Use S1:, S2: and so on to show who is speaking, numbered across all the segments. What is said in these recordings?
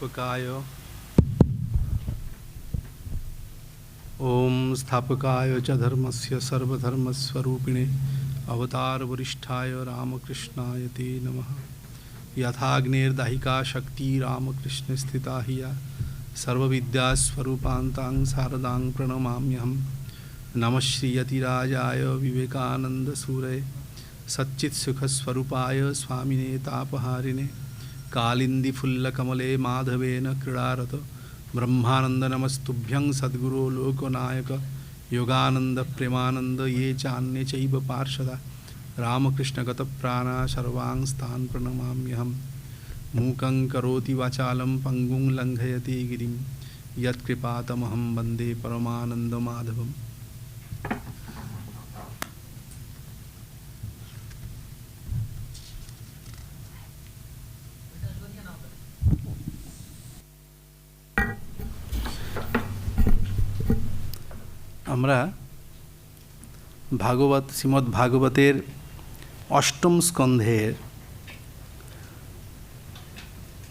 S1: स्थापकाय ओम स्थापकाय च धर्मस्य सर्वधर्मस्वरूपिणे अवतारवरिष्ठाय रामकृष्णाय ते नमः। यथाग्नेर्दाहिका शक्ति रामकृष्ण स्थिता हिया सर्वविद्यास्वरूपान्तां शारदां प्रणमाम्यहम्। नमः श्रीयतिराजाय विवेकानन्दसूरये सच्चित्सुखस्वरूपाय स्वामिने तापहारिणे कालिन्दीफुल्लकमले माधवेन क्रीडारत ब्रह्मानंद नमस्तुभ्यं सद्गुरो लोकनायक योगानंद प्रेमानंद ये चान्ये चैव पार्षदा रामकृष्णगतप्राणा सर्वांस्तान् प्रणमाम्यहम्। मूकं करोति वाचालं पंगुं लङ्घयति गिरिं यत्कृपातमहं वन्दे परमानन्दमाधवम्। আমরা ভাগবত শ্রীমদ্ ভাগবতের অষ্টম স্কন্ধের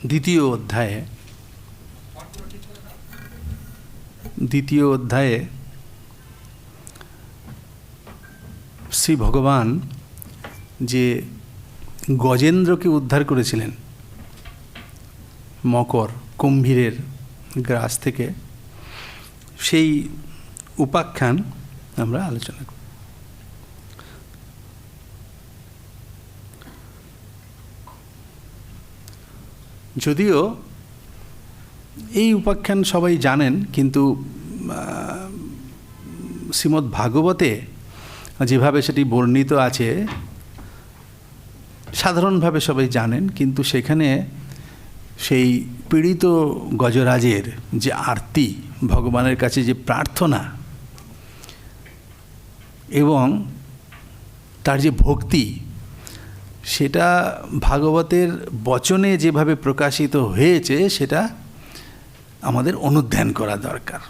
S1: দ্বিতীয় অধ্যায়ে শ্রী ভগবান যে গজেন্দ্রকে উদ্ধার করেছিলেন মকর কুম্ভীরের গ্রাস থেকে, সেই উপাখ্যান আমরা আলোচনা করি। যদিও এই উপাখ্যান সবাই জানেন, কিন্তু শ্রীমদ্ ভাগবতে যেভাবে সেটি বর্ণিত আছে সাধারণভাবে সবাই জানেন, কিন্তু সেখানে সেই পীড়িত গজরাজের যে আরতি, ভগবানের কাছে যে প্রার্থনা এবং তার যে ভক্তি, সেটা ভাগবতের বচনে যেভাবে প্রকাশিত হয়েছে সেটা আমাদের অনুধ্যান করা দরকার।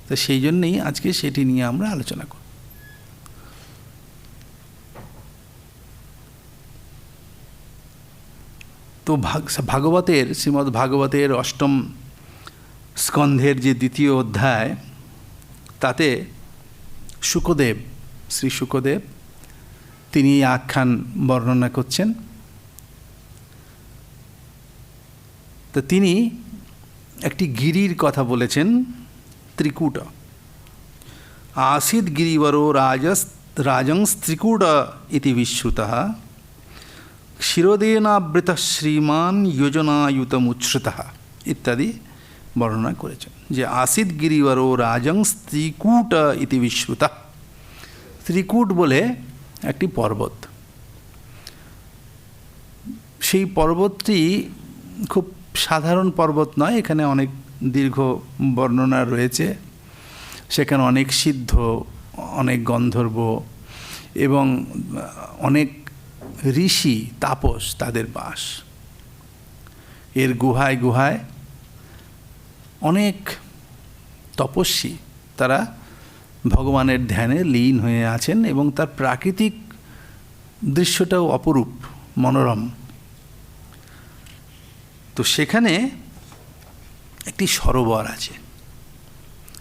S1: তো সেই জন্যেই আজকে সেটি নিয়ে আমরা আলোচনা করব। তো ভাগবতের শ্রীমদ্ ভাগবতের অষ্টম স্কন্ধের যে দ্বিতীয় অধ্যায়, তাতে শুকদেব, শ্রী শুকদেব তিনি আখ্যান বর্ণনা করছেন। তো তিনি একটি গিরির কথা বলেছেন, ত্রিকূট। আসিদ গিরিবরো রাজং ত্রিকূট ইতি বিশ্রুতঃ শিরোদেনাবৃত শ্রীমান যোজনায়ুতমুচ্ছ্রিতঃ ইত্যাদি বর্ণনা করেছেন। যে আসিদ গিরিবরো রাজং ত্রিকূট ইতি বিশ্রুতঃ, ত্রিকূট বলে একটি পর্বত। সেই পর্বতটি খুব সাধারণ পর্বত নয়, এখানে অনেক দীর্ঘ বর্ণনা রয়েছে। সেখানে অনেক সিদ্ধ, অনেক গন্ধর্ব এবং অনেক ঋষি তাপস তাদের বাস। এর গুহায় গুহায় অনেক তপস্বী তারা ভগবানের ধ্যানে লীন হয়ে আছেন এবং তার প্রাকৃতিক দৃশ্যটাও অপরূপ, মনোরম। তো সেখানে একটি সরোবর আছে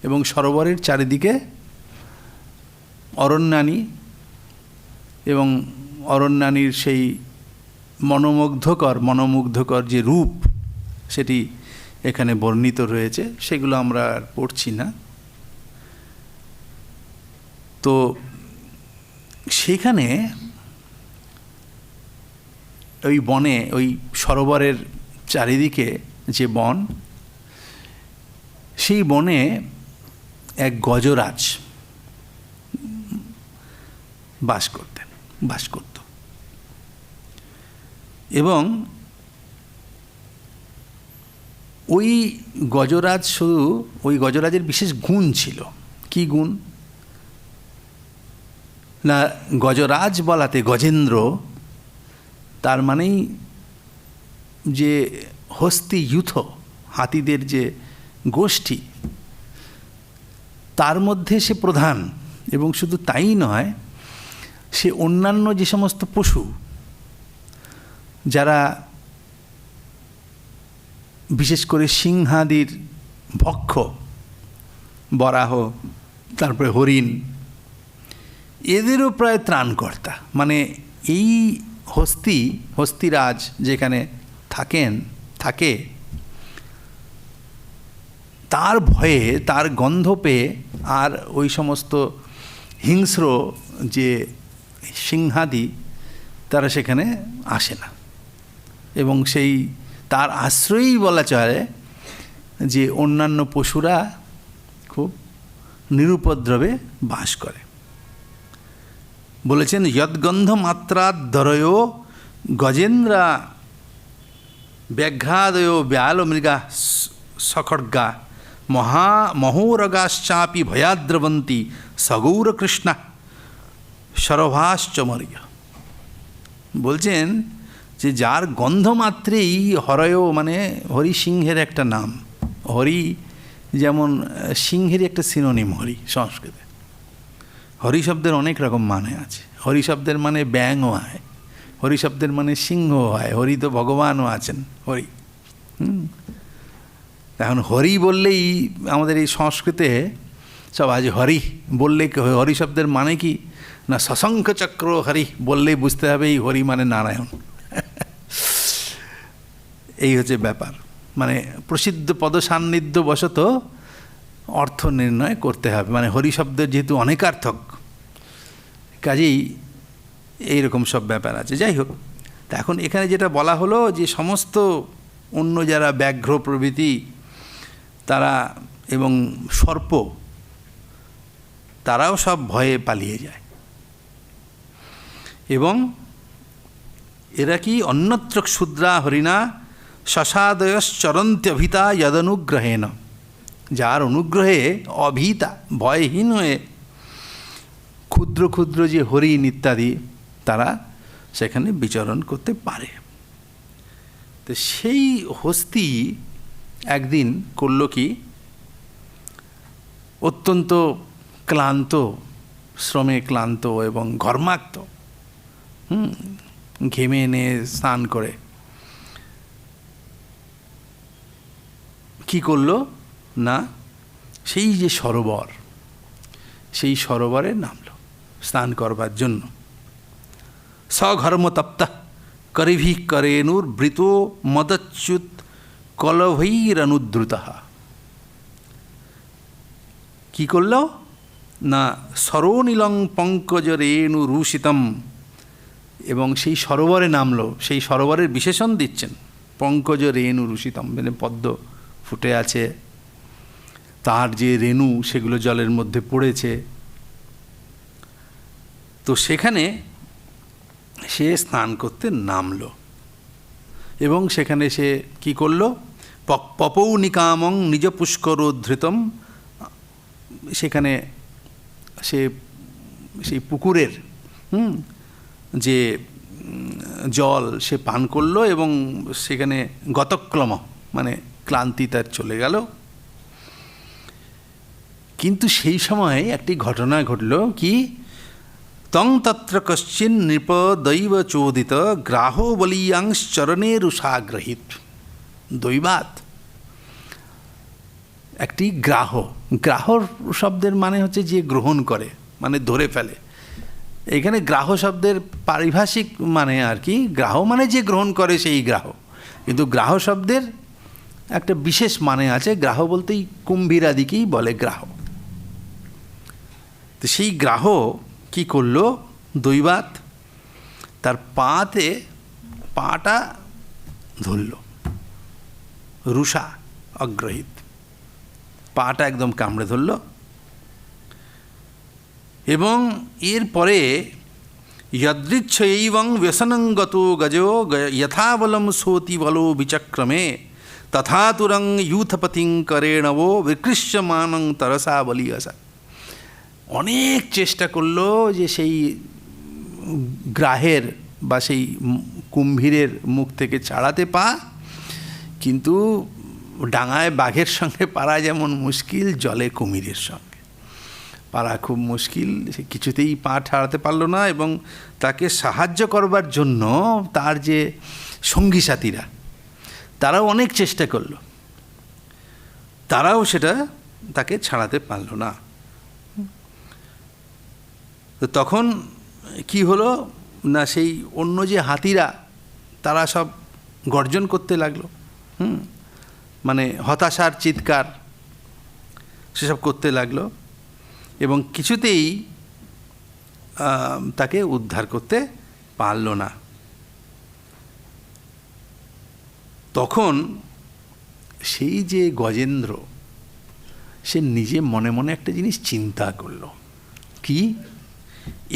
S1: এবং সরোবরের চারিদিকে অরণ্যানী এবং অরণ্যানীর সেই মনোমুগ্ধকর যে রূপ, সেটি এখানে বর্ণিত রয়েছে। সেগুলো আমরা আর পড়ছি না। তো সেখানে ওই বনে, ওই সরোবরের চারিদিকে যে বন, সেই বনে এক গজরাজ বাস করত এবং ওই গজরাজের বিশেষ গুণ ছিল। কি গুণ না, গজরাজ বলাতে গজেন্দ্র, তার মানেই যে হস্তি ইউথ, হাতিদের যে গোষ্ঠী, তার মধ্যে সে প্রধান। এবং শুধু তাই নয়, সে অন্যান্য যে সমস্ত পশু যারা বিশেষ করে সিংহাদির ভক্ষ, বরাহ, তারপরে হরিণ, এদেরও প্রায় ত্রাণকর্তা। মানে এই হস্তিরাজ যেখানে থাকে তার ভয়ে, তার গন্ধ পেয়ে আর ওই সমস্ত হিংস্র যে সিংহাদি তারা সেখানে আসে না, এবং সেই তার আশ্রয়ই বলা চলে যে অন্যান্য পশুরা খুব নিরুপদ্রবে বাস করে। বলেছেন যদ্গন্ধ মাত্রাদ্বরয় গজেন্দ্রা ব্যাঘ্রাদয় ব্যাল মৃগা সখড়গা মহোরগাশ্চাপি ভয়াদ্রবন্তী সগৌরকৃষ্ণ সরভাশ্চমর্য। বলছেন যে যার গন্ধমাত্রেই হরয়, মানে হরি সিংহের একটা নাম। হরি যেমন সিংহেরই একটা সিনোনিম হরি সংস্কৃতে। হরি শব্দের অনেক রকম মানে আছে। হরি শব্দের মানে ব্যাঙও হয়, হরি শব্দের মানে সিংহ হয়, হরি তো ভগবানও আছেন হরি। এখন হরি বললেই আমাদের এই সংস্কৃতে সব আজ হরি বললে, হরি শব্দের মানে কি না, শশঙ্খ চক্র হরি বললেই বুঝতে হবে এই হরি মানে নারায়ণ। এই হচ্ছে ব্যাপার। মানে প্রসিদ্ধ পদসান্নিধ্য বশত অর্থ নির্ণয় করতে হবে। মানে হরি শব্দের যেহেতু অনেকার্থক, কাজেই এইরকম সব ব্যাপার আছে। যাই হোক, তা এখন এখানে যেটা বলা হলো যে সমস্ত অন্য যারা ব্যাঘ্র প্রভৃতি তারা এবং সর্প, তারাও সব ভয়ে পালিয়ে যায়। এবং এরা কি অন্যত্র ক্ষুদ্রা হরিণা শশাদয়শ্চরন্ত্যভিতা যদনুগ্রহেণ, যার অনুগ্রহে অভিতা ভয়হীন হয়ে ক্ষুদ্র ক্ষুদ্র যে হরিণ ইত্যাদি তারা সেখানে বিচরণ করতে পারে। তো সেই হস্তি একদিন করল কি, অত্যন্ত ক্লান্ত, শ্রমে ক্লান্ত এবং ঘর্মাক্ত, ঘেমে এনে স্নান করে কি করলো না, সেই যে সরোবর, সেই সরোবরে নামলো স্নান করবার জন্য। সঘর্মতপ্ত করিভি করেনুর বৃত মদচ্যুত কলভৈরনুদ্রুত। কি করল না, সরোনীলং পঙ্কজ রেণু রূষিতম, এবং সেই সরোবরে নামলো। সেই সরোবরের বিশেষণ দিচ্ছেন পঙ্কজ রেণু রূষিতম, মানে পদ্ম ফুটে আছে, তার যে রেণু সেগুলো জলের মধ্যে পড়েছে। তো সেখানে সে স্নান করতে নামলো এবং সেখানে সে কি করলো, পপৌনিকামং নিজ পুষ্করোদ্ধৃতম, সেখানে সে সেই পুকুরের যে জল সে পান করলো এবং সেখানে গতক্রম মানে ক্লান্তি তার চলে গেল। কিন্তু সেই সময় একটি ঘটনা ঘটল কি, তং তত্র কশ্চিন নৃপ দৈব চোদিত গ্রাহো বলীয়াংশ্চরণে রুষাগ্রহিত। দৈবাত একটি গ্রাহ শব্দের মানে হচ্ছে যে গ্রহণ করে, মানে ধরে ফেলে। এখানে গ্রাহ শব্দের পারিভাষিক মানে আর কি, গ্রাহ মানে যে গ্রহণ করে সেই গ্রাহ, কিন্তু গ্রাহ শব্দের একটা বিশেষ মানে আছে। গ্রাহ বলতেই কুম্ভীরাদিকেই বলে গ্রাহ। তো সেই গ্রাহ কি করলো, দৈবাত তার পাটা ধরল, রুষা অগ্রহিত, পাটা একদম কামড়ে ধরল। এবং এরপরে যদৃচ্ছৈবং ব্যসনঙ্গত গজো যথাবলম সোতি বলো বিচক্রমে তথা তুরং ইউথপতিং করেণবো বিকৃষ্যমানং তরসা বলিয়সা। অনেক চেষ্টা করলো যে সেই গ্রাহের বা সেই কুম্ভীরের মুখ থেকে ছাড়াতে কিন্তু ডাঙায় বাঘের সঙ্গে পারা যেমন মুশকিল, জলে কুমিরের সঙ্গে পারা খুব মুশকিল। সে কিছুতেই পা ছাড়াতে পারলো না। এবং তাকে সাহায্য করবার জন্য তার যে সঙ্গী সাথীরা তারাও অনেক চেষ্টা করলো, তারাও সেটা তাকে ছাড়াতে পারল না। তো তখন কি হলো না, সেই অন্য যে হাতিরা তারা সব গর্জন করতে লাগলো, মানে হতাশার চিৎকার সেসব করতে লাগলো, এবং কিছুতেই তাকে উদ্ধার করতে পারল না। তখন সেই যে গজেন্দ্র, সে নিজে মনে মনে একটা জিনিস চিন্তা করলো, কি?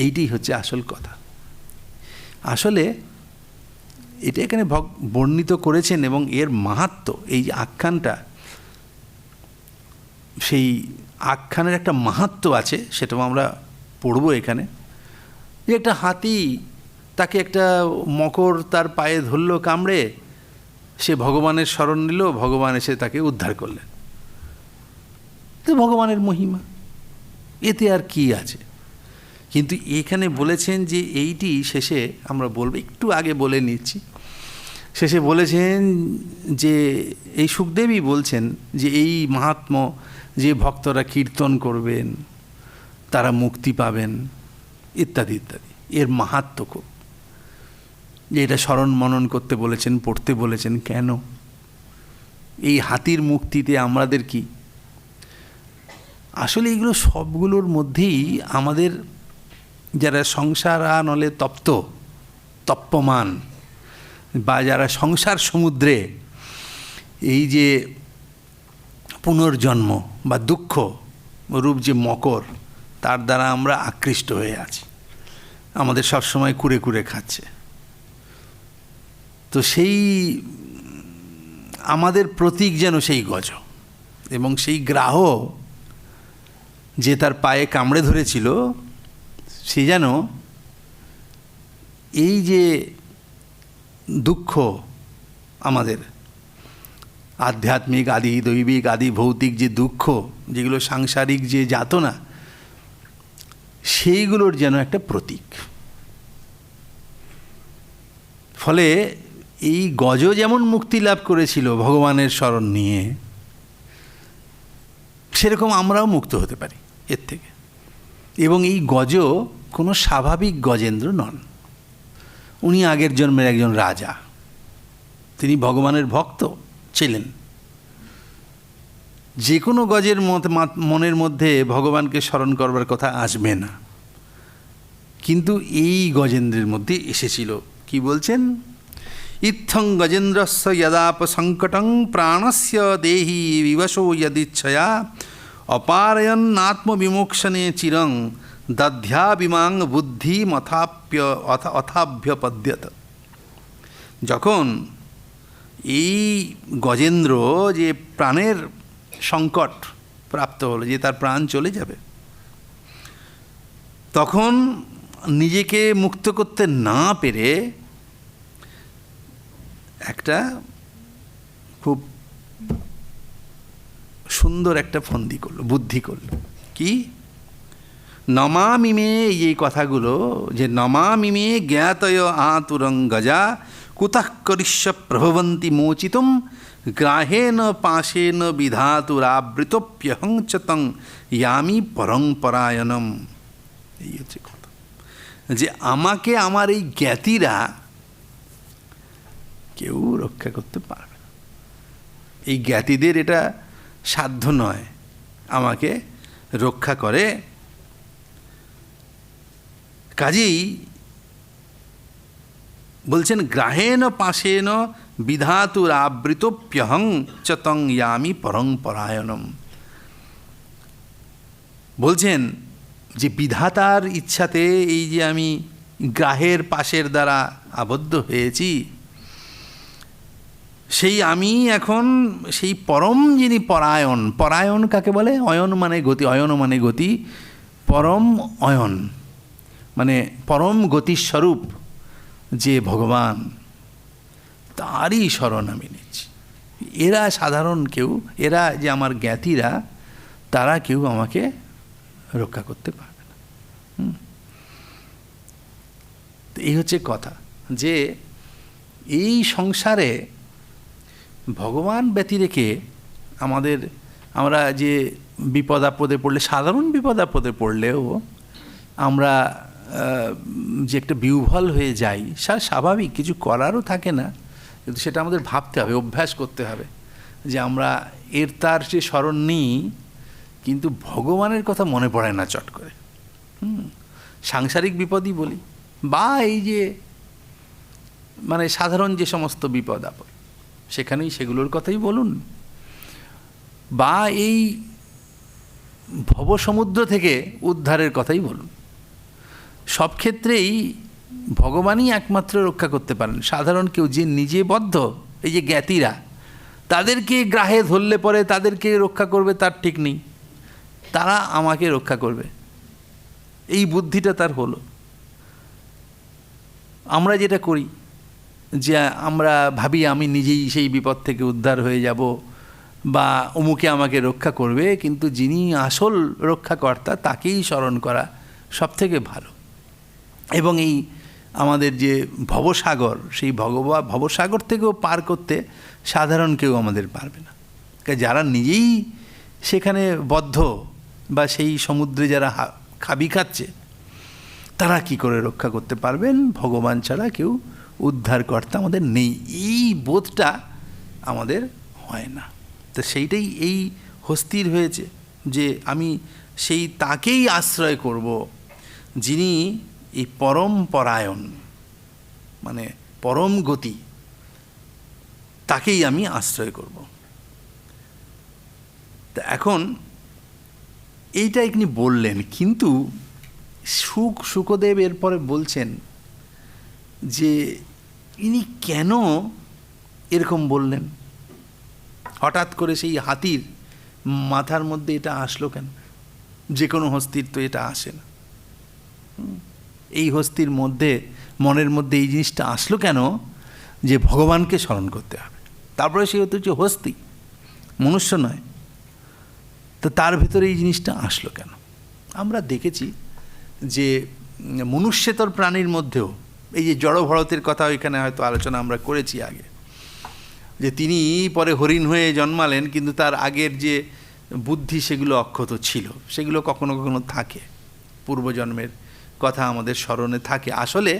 S1: এইটি হচ্ছে আসল কথা। আসলে এটা এখানে বর্ণিত করেছেন, এবং এর মাহাত্ম্য, এই যে আখ্যানটা, সেই আখ্যানের একটা মাহাত্ম্য আছে, সেটাও আমরা পড়ব এখানে। যে একটা হাতি, তাকে একটা মকর তার পায়ে ধরল কামড়ে, সে ভগবানের শরণ নিল, ভগবান এসে তাকে উদ্ধার করলেন। তো ভগবানের মহিমা, এতে আর কি আছে? কিন্তু এখানে বলেছেন যে এইটি শেষে আমরা বলবো, একটু আগে বলে নিচ্ছি, শেষে বলেছেন যে এই সুখদেবই বলছেন যে এই মাহাত্ম্য, যে ভক্তরা কীর্তন করবেন তারা মুক্তি পাবেন, ইত্যাদি ইত্যাদি। এর মাহাত্ম্য খুব, যে এটা স্মরণ মনন করতে বলেছেন, পড়তে বলেছেন। কেন? এই হাতির মুক্তিতে আমাদের কি? আসলে এইগুলো সবগুলোর মধ্যেই আমাদের যারা সংসারানলে তপ্যমান, বা যারা সংসার সমুদ্রে এই যে পুনর্জন্ম বা দুঃখ রূপ যে মকর, তার দ্বারা আমরা আকৃষ্ট হয়ে আছি, আমাদের সবসময় কুরে কুরে খাচ্ছে। তো সেই আমাদের প্রতীক যেন সেই গজ, এবং সেই গ্রাহ যে তার পায়ে কামড়ে ধরেছিল, সে যেন এই যে দুঃখ, আমাদের আধ্যাত্মিক আদি দৈবিক আদি ভৌতিক যে দুঃখ, যেগুলো সাংসারিক যে যাতনা, সেইগুলোর যেন একটা প্রতীক। ফলে এই গজ যেমন মুক্তি লাভ করেছিল ভগবানের শরণ নিয়ে, সেরকম আমরাও মুক্ত হতে পারি এর থেকে। এবং এই গজ কোনো স্বাভাবিক গজেন্দ্র নন, উনি আগের জন্মের একজন রাজা, তিনি ভগবানের ভক্ত ছিলেন। যে কোনো গজের মনের মধ্যে ভগবানকে স্মরণ করবার কথা আসবে না, কিন্তু এই গজেন্দ্রের মধ্যে এসেছিল। কি বলছেন? ইত্থং গজেন্দ্রস্য যদাপ সংকটং প্রাণস্য দেহি বিবশো যদিচ্ছয়া অপারয়ন্নাত্মবিমোক্ষণে চিরং দধ্যাবিমাং বুদ্ধি অথাভ্যপদ্যত। যখন এই গজেন্দ্র যে প্রাণের সংকট প্রাপ্ত হলো, যে তার প্রাণ চলে যাবে, তখন নিজেকে মুক্ত করতে না পেরে একটা খুব সুন্দর একটা ফন্দি করলো, বুদ্ধি করলো। কি? নমামিমে, এই কথাগুলো যে নমামিমে জ্ঞাতয় আতুরং গজা কুতঃ করিষ্য প্রভবন্তি মোচিতুম গ্রাহেন পাশেন বিধাতুরাবৃতপ্যহং চ তং ইয়ামি পরংপরায়ণম। এই হচ্ছে কথা, যে আমাকে আমার এই জ্ঞাতিরা কেউ রক্ষা করতে পারবে না। এই জ্ঞাতিদের এটা সাধ্য নয় আমাকে রক্ষা করে। কাজেই বলছেন গ্রাহেন পাশেন বিধাতুরাবৃতপ্যহং চ তং ইয়ামি পরংপরায়ণম। বলছেন যে বিধাতার ইচ্ছাতে এই যে আমি গ্রাহের পাশের দ্বারা আবদ্ধ হয়েছি, সেই আমি এখন সেই পরম যিনি পরায়ণ, পরায়ণ কাকে বলে? অয়ন মানে গতি, অয়ন মানে গতি, পরম অয়ন মানে পরম গতিস্বরূপ যে ভগবান, তারই শরণ আমি নিচ্ছি। এরা সাধারণ কেউ, এরা যে আমার জ্ঞাতিরা, তারা কেউ আমাকে রক্ষা করতে পারবে না। তো এই হচ্ছে কথা, যে এই সংসারে ভগবান ব্যতিরেকে আমরা যে বিপদ আপদে পড়লে, সাধারণ বিপদ আপদে পড়লেও আমরা যে একটা বিহ্বল হয়ে যাই, স্বাভাবিক, কিছু করারও থাকে না, কিন্তু সেটা আমাদের ভাবতে হবে, অভ্যাস করতে হবে যে আমরা তার যে স্মরণ নিই, কিন্তু ভগবানের কথা মনে পড়ে না চট করে। সাংসারিক বিপদই বলি, বা এই যে মানে সাধারণ যে সমস্ত বিপদ আপদ, সেখানেই সেগুলোর কথাই বলুন, বা এই ভবসমুদ্র থেকে উদ্ধারের কথাই বলুন, সব ক্ষেত্রেই ভগবানই একমাত্র রক্ষা করতে পারেন। সাধারণ কেউ যে নিজে বদ্ধ, এই যে জ্ঞাতিরা, তাদেরকে গ্রাহে ধরলে পরে তাদেরকে রক্ষা করবে তার ঠিক নেই, তারা আমাকে রক্ষা করবে, এই বুদ্ধিটা তার হলো। আমরা যেটা করি যে আমরা ভাবি আমি নিজেই সেই বিপদ থেকে উদ্ধার হয়ে যাব, বা অমুকে আমাকে রক্ষা করবে, কিন্তু যিনি আসল রক্ষাকর্তা তাকেই স্মরণ করা সব থেকে ভালো। এবং এই আমাদের যে ভবসাগর, সেই ভবসাগর থেকেও পার করতে সাধারণ কেউ আমাদের পারবে না। যারা নিজেই সেখানে বদ্ধ বা সেই সমুদ্রে যারা খাবি খাচ্ছে, তারা কি করে রক্ষা করতে পারবেন? ভগবান ছাড়া কেউ উদ্ধারকর্তা আমাদের নেই, এই বোধটা আমাদের হয় না। তো সেইটাই এই হস্তির হয়েছে, যে আমি সেই তাকেই আশ্রয় করব যিনি এই পরম পরায়ণ, মানে পরম গতি, তাকেই আমি আশ্রয় করব। তা এখন এইটা এখানে বললেন, কিন্তু শুকদেব এরপরে বলছেন যে ইনি কেন এরকম বললেন, হঠাৎ করে সেই হাতির মাথার মধ্যে এটা আসলো কেন? যে কোনো হস্তির তো এটা আসে না। এই হস্তির মধ্যে, মনের মধ্যে এই জিনিসটা আসলো কেন যে ভগবানকে স্মরণ করতে হবে? তারপরে সে হচ্ছে হস্তি, মনুষ্য নয়, তো তার ভিতরে এই জিনিসটা আসলো কেন? আমরা দেখেছি যে মনুষ্যেতর প্রাণীর মধ্যেও, এই যে জড়ভরতের কথা ওইখানে হয়তো আলোচনা আমরা করেছি আগে, যে তিনি পরে হরিণ হয়ে জন্মালেন, কিন্তু তার আগের যে বুদ্ধি সেগুলো অক্ষত ছিল, সেগুলো কখনো কখনো থাকে, পূর্বজন্মের কথা আমাদের স্মরণে থাকে। আসলে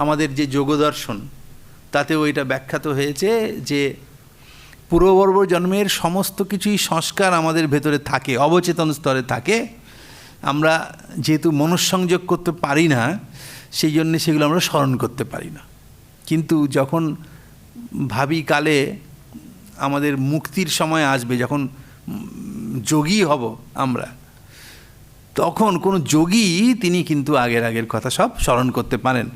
S1: আমাদের যে যোগদর্শন, তাতেও এটা ব্যাখ্যাত হয়েছে যে পূর্ববর্গ জন্মের সমস্ত কিছুই সংস্কার আমাদের ভেতরে থাকে, অবচেতন স্তরে থাকে। আমরা যেহেতু মনঃসংযোগ করতে পারি না, সেই জন্যে সেগুলো আমরা স্মরণ করতে পারি না। কিন্তু যখন ভাবি কালে আমাদের মুক্তির সময় আসবে, যখন যোগী হব আমরা, তখন কোনো যোগী তিনি কিন্তু আগের কথা সব স্মরণ করতে পারেন।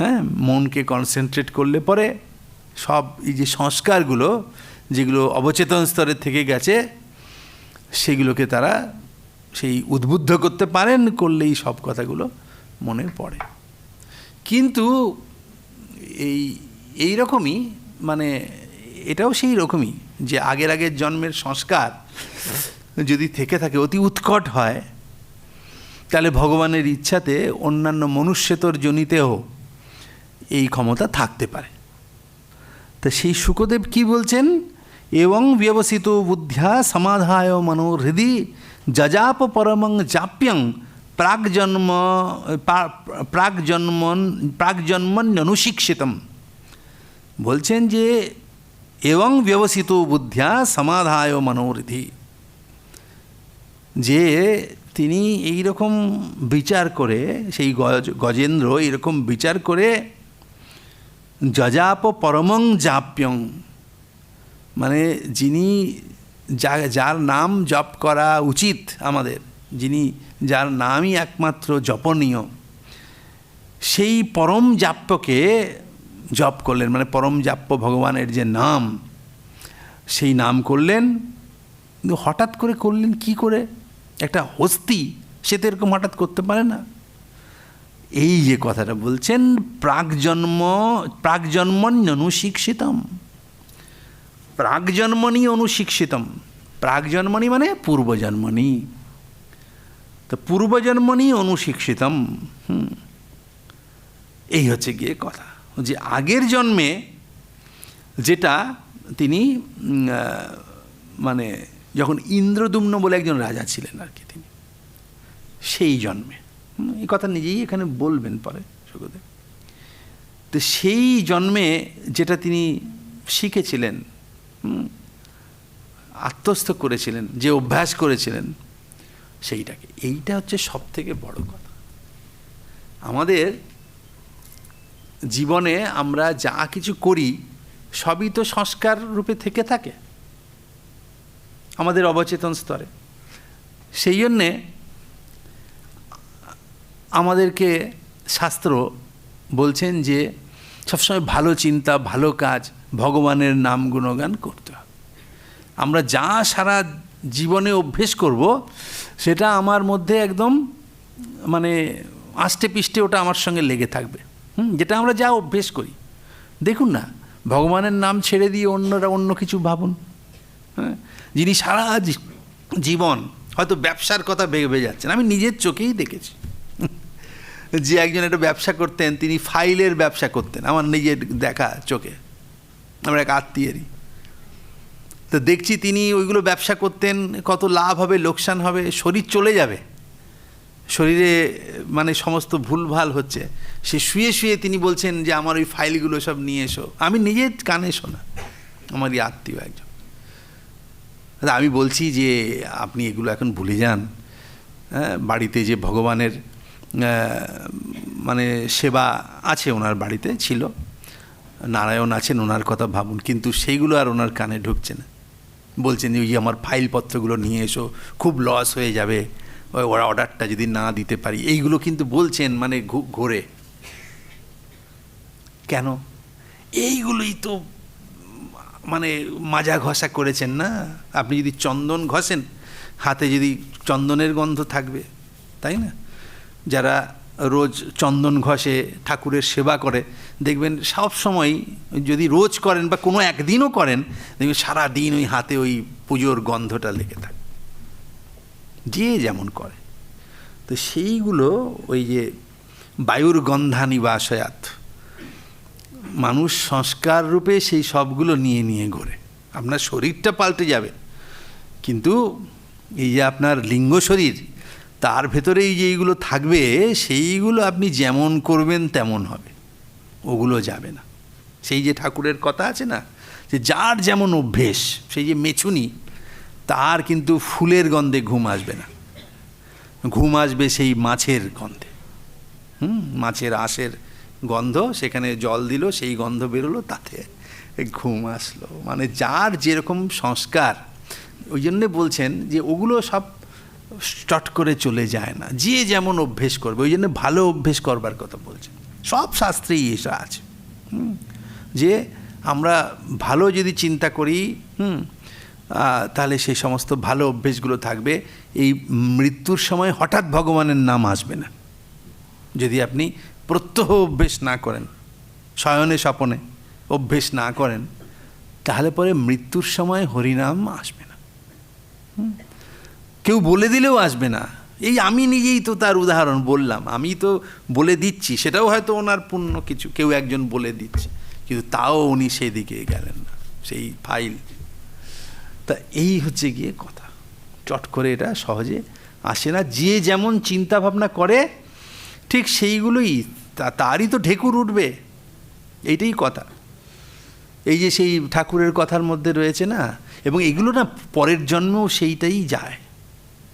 S1: হ্যাঁ, মনকে কনসেন্ট্রেট করলে পরে সব এই যে সংস্কারগুলো যেগুলো অবচেতন স্তরের থেকে গেছে, সেগুলোকে তারা সেই উদ্বুদ্ধ করতে পারেন, করলেই সব কথাগুলো মনে পড়ে। কিন্তু এই রকমই, মানে এটাও সেই রকমই, যে আগের জন্মের সংস্কার যদি থেকে থাকে, অতি উৎকট হয়, তাহলে ভগবানের ইচ্ছাতে অন্যান্য মনুষ্যেতর জনিতেও এই ক্ষমতা থাকতে পারে। তা সেই শুকদেব কি বলছেন? এবং ব্যবসিত বুদ্ধ্যা সমাধায় মনোহৃদি যজাপ পরমং জাপ্যং প্রাগজন্মন্যনুশিক্ষিতম। বলছেন যে এবং ব্যবসিত বুদ্ধ্যা সমাধায় মনোহৃদি, যে তিনি এই রকম বিচার করে, সেই গজেন্দ্র এইরকম বিচার করে, যজাপ পরমং জাপ্যং, মানে যিনি যার নাম জপ করা উচিত আমাদের, যার নামই একমাত্র জপনীয়, সেই পরম জাপ্যকে জপ করলেন। মানে পরম জাপ্য ভগবানের যে নাম, সেই নাম করলেন। কিন্তু হঠাৎ করে করলেন কি করে? একটা হস্তি সে তো এরকম হঠাৎ করতে পারে না। এই যে কথাটা বলছেন, প্রাগজন্মন্যনুশিক্ষিতম, প্রাগজন্মনি অনুশিক্ষিতম। প্রাগজন্মনি মানে পূর্বজন্মনি, তো পূর্বজন্মনি অনুশিক্ষিতম। এই হচ্ছে গিয়ে কথা, যে আগের জন্মে যেটা তিনি মানে যখন ইন্দ্রদুম্ন বলে একজন রাজা ছিলেন আর কি, তিনি সেই জন্মে, এই কথা নিজেই এখানে বলবেন পরে সুখদেব। তো সেই জন্মে যেটা তিনি শিখেছিলেন, আত্মস্থ করেছিলেন, যে অভ্যাস করেছিলেন, সেইটাকে, এইটা হচ্ছে সব থেকে বড় কথা। আমাদের জীবনে আমরা যা কিছু করি সবই তো সংস্কার রূপে থেকে থাকে আমাদের অবচেতন স্তরে। সেই জন্যে আমাদেরকে শাস্ত্র বলছেন যে সবসময় ভালো চিন্তা, ভালো কাজ, ভগবানের নাম গুণগান করতে হবে। আমরা যা সারা জীবনে অভ্যেস করব সেটা আমার মধ্যে একদম মানে আষ্টে পিষ্টে ওটা আমার সঙ্গে লেগে থাকবে। যেটা আমরা যা অভ্যেস করি, দেখুন না, ভগবানের নাম ছেড়ে দিয়ে অন্যরা অন্য কিছু ভাবুন। হ্যাঁ, যিনি সারা জীবন হয়তো ব্যবসার কথা ভেবে যাচ্ছেন, আমি নিজের চোখেই দেখেছি যে একজন একটা ব্যবসা করতেন, তিনি ফাইলের ব্যবসা করতেন, আমার নিজের দেখা চোখে, আমার এক আত্মীয়েরই। তো দেখছি তিনি ওইগুলো ব্যবসা করতেন, কত লাভ হবে, লোকসান হবে, শরীর চলে যাবে, শরীরে মানে সমস্ত ভুলভাল হচ্ছে, সে শুয়ে শুয়ে তিনি বলছেন যে আমার ওই ফাইলগুলো সব নিয়ে এসো। আমি নিজের কানে শোনা, আমারই আত্মীয় একজন। আমি বলছি যে আপনি এগুলো এখন ভুলে যান, হ্যাঁ, বাড়িতে যে ভগবানের মানে সেবা আছে, ওনার বাড়িতে ছিল, নারায়ণ আছেন, ওনার কথা ভাবুন। কিন্তু সেইগুলো আর ওনার কানে ঢুকছে না। বলছেন যে ওই আমার ফাইলপত্রগুলো নিয়ে এসো, খুব লস হয়ে যাবে, ওরা অর্ডারটা যদি না দিতে পারি, এইগুলো কিন্তু বলছেন মানে ঘোরে। কেন? এইগুলোই তো মানে মাজা ঘষা করেছেন না। আপনি যদি চন্দন ঘষেন, হাতে যদি চন্দনের গন্ধ থাকবে, তাই না? যারা রোজ চন্দন ঘষে ঠাকুরের সেবা করে, দেখবেন সব সময় যদি রোজ করেন বা কোনো একদিনও করেন, দেখবেন সারা দিন ওই হাতে ওই পুজোর গন্ধটা লেগে থাকে, যে যেমন করে। তো সেইগুলো ওই যে বায়ুর গন্ধা নিবাসয়াত, মানুষ সংস্কার রূপে সেই সবগুলো নিয়ে নিয়ে ঘোরে। আপনার শরীরটা পাল্টে যাবে, কিন্তু এই যে আপনার লিঙ্গ শরীর, তার ভেতরে এই যে এইগুলো থাকবে, সেইগুলো আপনি যেমন করবেন তেমন হবে, ওগুলো যাবে না। সেই যে ঠাকুরের কথা আছে না, যে যার যেমন অভ্যেস, সেই যে মেছুনি, তার কিন্তু ফুলের গন্ধে ঘুম আসবে না, ঘুম আসবে সেই মাছের গন্ধে। মাছের আঁশের গন্ধ, সেখানে জল দিল, সেই গন্ধ বেরোলো, তাতে ঘুম আসলো। মানে যার যেরকম সংস্কার, ওই জন্যে বলছেন যে ওগুলো সব চট করে চলে যায় না, যে যেমন অভ্যেস করবে। ওই জন্য ভালো অভ্যেস করবার কথা বলছেন, সব শাস্ত্রেই এসা আছে যে আমরা ভালো যদি চিন্তা করি, তাহলে সেই সমস্ত ভালো অভ্যেসগুলো থাকবে। এই মৃত্যুর সময় হঠাৎ ভগবানের নাম আসবে না, যদি আপনি প্রত্যহ অভ্যেস না করেন, শয়নে স্বপনে অভ্যেস না করেন, তাহলে পরে মৃত্যুর সময় হরিনাম আসবে না। কেউ বলে দিলেও আসবে না। এই আমি নিজেই তো তার উদাহরণ বললাম, আমি তো বলে দিচ্ছি, সেটাও হয়তো ওনার পুণ্য কিছু, কেউ একজন বলে দিচ্ছে, কিন্তু তাও উনি সেই দিকে গেলেন না, সেই ফাইল। তা এই হচ্ছে গিয়ে কথা, চট করে এটা সহজে আসে না। যে যেমন চিন্তা ভাবনা করে ঠিক সেইগুলোই তারই তো ঢেকুর উঠবে, এইটাই কথা। এই যে সেই ঠাকুরের কথার মধ্যে রয়েছে না, এবং এগুলো না পরের জন্মেও সেইটাই যায়,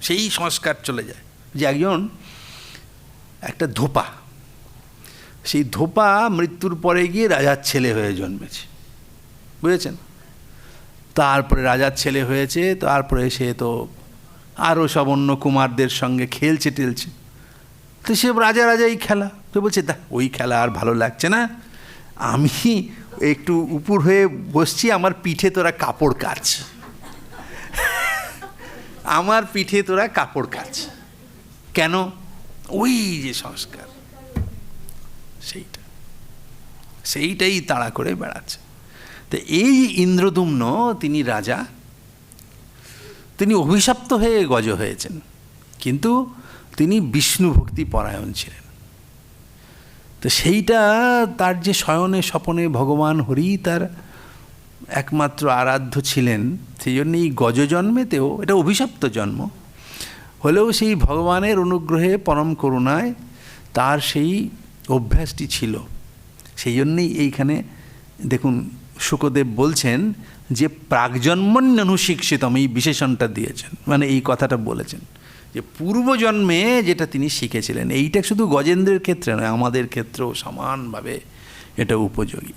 S1: সেই সংস্কার চলে যায়। যে একজন একটা ধোপা, সেই ধোপা মৃত্যুর পরে গিয়ে রাজার ছেলে হয়ে জন্মেছে, বুঝেছেন? তারপরে রাজার ছেলে হয়েছে, তারপরে সে তো আরও সব অন্য কুমারদের সঙ্গে খেলছে টেলছে, তো সে রাজাই খেলা, তো বলছে দা ওই খেলা আর ভালো লাগছে না, আমি একটু উপর হয়ে বসছি, আমার পিঠে তোরা কাপড় কাচ, আমার পিঠে তোরা কাপড় কাচ। কেন? ওই যে সংস্কার, সেইটাই তাড়া করে বেড়াচ্ছে। তো এই ইন্দ্রদুম্ন, তিনি রাজা, তিনি অভিশপ্ত হয়ে গজ হয়েছেন, কিন্তু তিনি বিষ্ণু ভক্তি পরায়ণ ছিলেন। তো সেইটা তার যে শয়নে স্বপনে ভগবান হরি তার একমাত্র আরাধ্য ছিলেন, সেই জন্য এই গজ জন্মেতেও, এটা অভিশপ্ত জন্ম হলেও সেই ভগবানের অনুগ্রহে পরম করুণায় তার সেই অভ্যাসটি ছিল। সেই জন্যেই এইখানে দেখুন শুকদেব বলছেন যে প্রাগজন্মন্যনুশিক্ষিতম, এই বিশেষণটা দিয়েছেন, মানে এই কথাটা বলেছেন যে পূর্বজন্মে যেটা তিনি শিখেছিলেন। এইটা শুধু গজেন্দ্রের ক্ষেত্রে নয়, আমাদের ক্ষেত্রেও সমানভাবে এটা উপযোগী,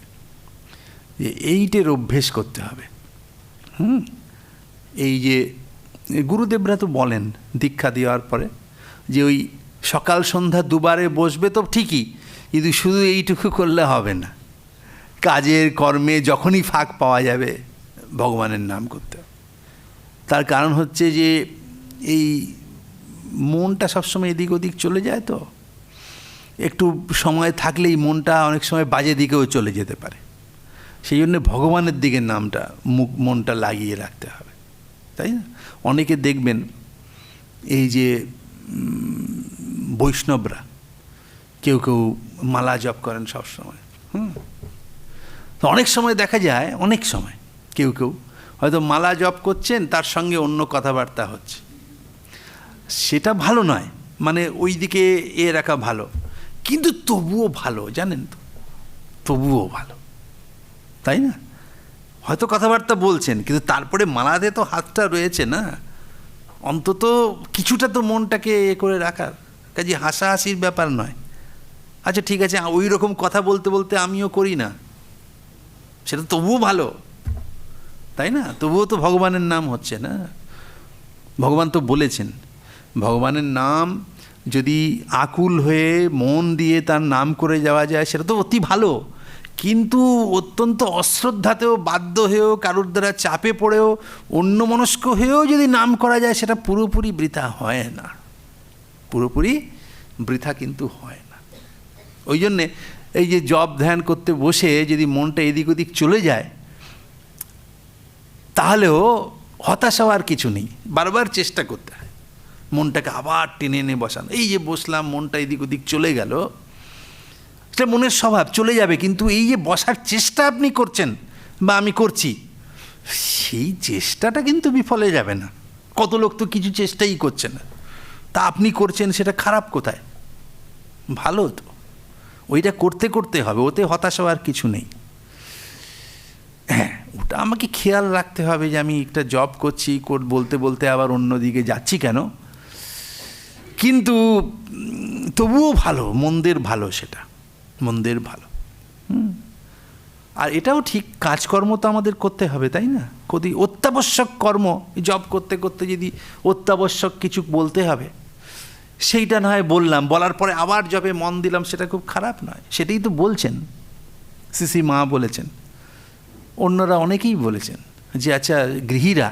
S1: যে এইটের অভ্যেস করতে হবে। এই যে গুরুদেবরা তো বলেন দীক্ষা দেওয়ার পরে যে ওই সকাল সন্ধ্যা দুবারে বসবে তো ঠিকই, কিন্তু শুধু এইটুকু করলে হবে না, কাজের কর্মে যখনই ফাঁক পাওয়া যাবে ভগবানের নাম করতে হবে। তার কারণ হচ্ছে যে এই মনটা সবসময় এদিক ওদিক চলে যায়, তো একটু সময় থাকলেই মনটা অনেক সময় বাজে দিকেও চলে যেতে পারে। সেই জন্য ভগবানের দিকে নামটা মনটা লাগিয়ে রাখতে হবে, তাই না? অনেকে দেখবেন এই যে বৈষ্ণবরা কেউ কেউ মালা জপ করেন সবসময়, তো অনেক সময় দেখা যায়, অনেক সময় কেউ কেউ হয়তো মালা জপ করছেন, তার সঙ্গে অন্য কথাবার্তা হচ্ছে। সেটা ভালো নয়, মানে ওই দিকে রাখা ভালো, কিন্তু তবুও ভালো, জানেন তো, তবুও ভালো, তাই না? হয়তো কথাবার্তা বলছেন, কিন্তু তারপরে মালাতে তো হাতটা রয়েছে না, অন্তত কিছুটা তো মনটাকে করে রাখার, কাজে হাসাহাসির ব্যাপার নয়। আচ্ছা ঠিক আছে, ওই রকম কথা বলতে বলতে আমিও করি না, সেটা তবুও ভালো, তাই না? তবুও তো ভগবানের নাম হচ্ছে না। ভগবান তো বলেছেন, ভগবানের নাম যদি আকুল হয়ে মন দিয়ে তার নাম করে যাওয়া যায় সেটা তো অতি ভালো, কিন্তু অত্যন্ত অশ্রদ্ধাতেও, বাধ্য হয়েও, কারোর দ্বারা চাপে পড়েও, অন্যমনস্ক হয়েও যদি নাম করা যায় সেটা পুরোপুরি বৃথা হয় না, পুরোপুরি বৃথা কিন্তু হয় না। ওই জন্যে এই যে জপ ধ্যান করতে বসে যদি মনটা এদিক ওদিক চলে যায়, তাহলেও হতাশ হওয়ার কিছু নেই, বারবার চেষ্টা করতে হয় মনটাকে আবার টেনে এনে বসানো। এই যে বসলাম, মনটা এদিক ওদিক চলে গেল, সেটা মনের স্বভাব, চলে যাবে, কিন্তু এই যে বসার চেষ্টা আপনি করছেন বা আমি করছি, সেই চেষ্টাটা কিন্তু বিফলে যাবে না। কত লোক তো কিছু চেষ্টাই করছে না, তা আপনি করছেন, সেটা খারাপ কোথায়? ভালো তো, ওইটা করতে করতে হবে, ওতে হতাশ হওয়ার কিছু নেই। হ্যাঁ, ওটা আমাকে খেয়াল রাখতে হবে যে আমি একটা জব করছি, বলতে বলতে আবার অন্যদিকে যাচ্ছি কেন, কিন্তু তবুও ভালো, মন্দের ভালো, সেটা মন্দের ভালো। আর এটাও ঠিক, কাজকর্ম তো আমাদের করতে হবে, তাই না? যদি অত্যাবশ্যক কর্ম, জব করতে করতে যদি অত্যাবশ্যক কিছু বলতে হবে, সেইটা না হয় বললাম, বলার পরে আবার জবে মন দিলাম, সেটা খুব খারাপ নয়। সেটাই তো বলছেন শ্রী মা বলেছেন, অন্যরা অনেকেই বলেছেন যে আচ্ছা গৃহীরা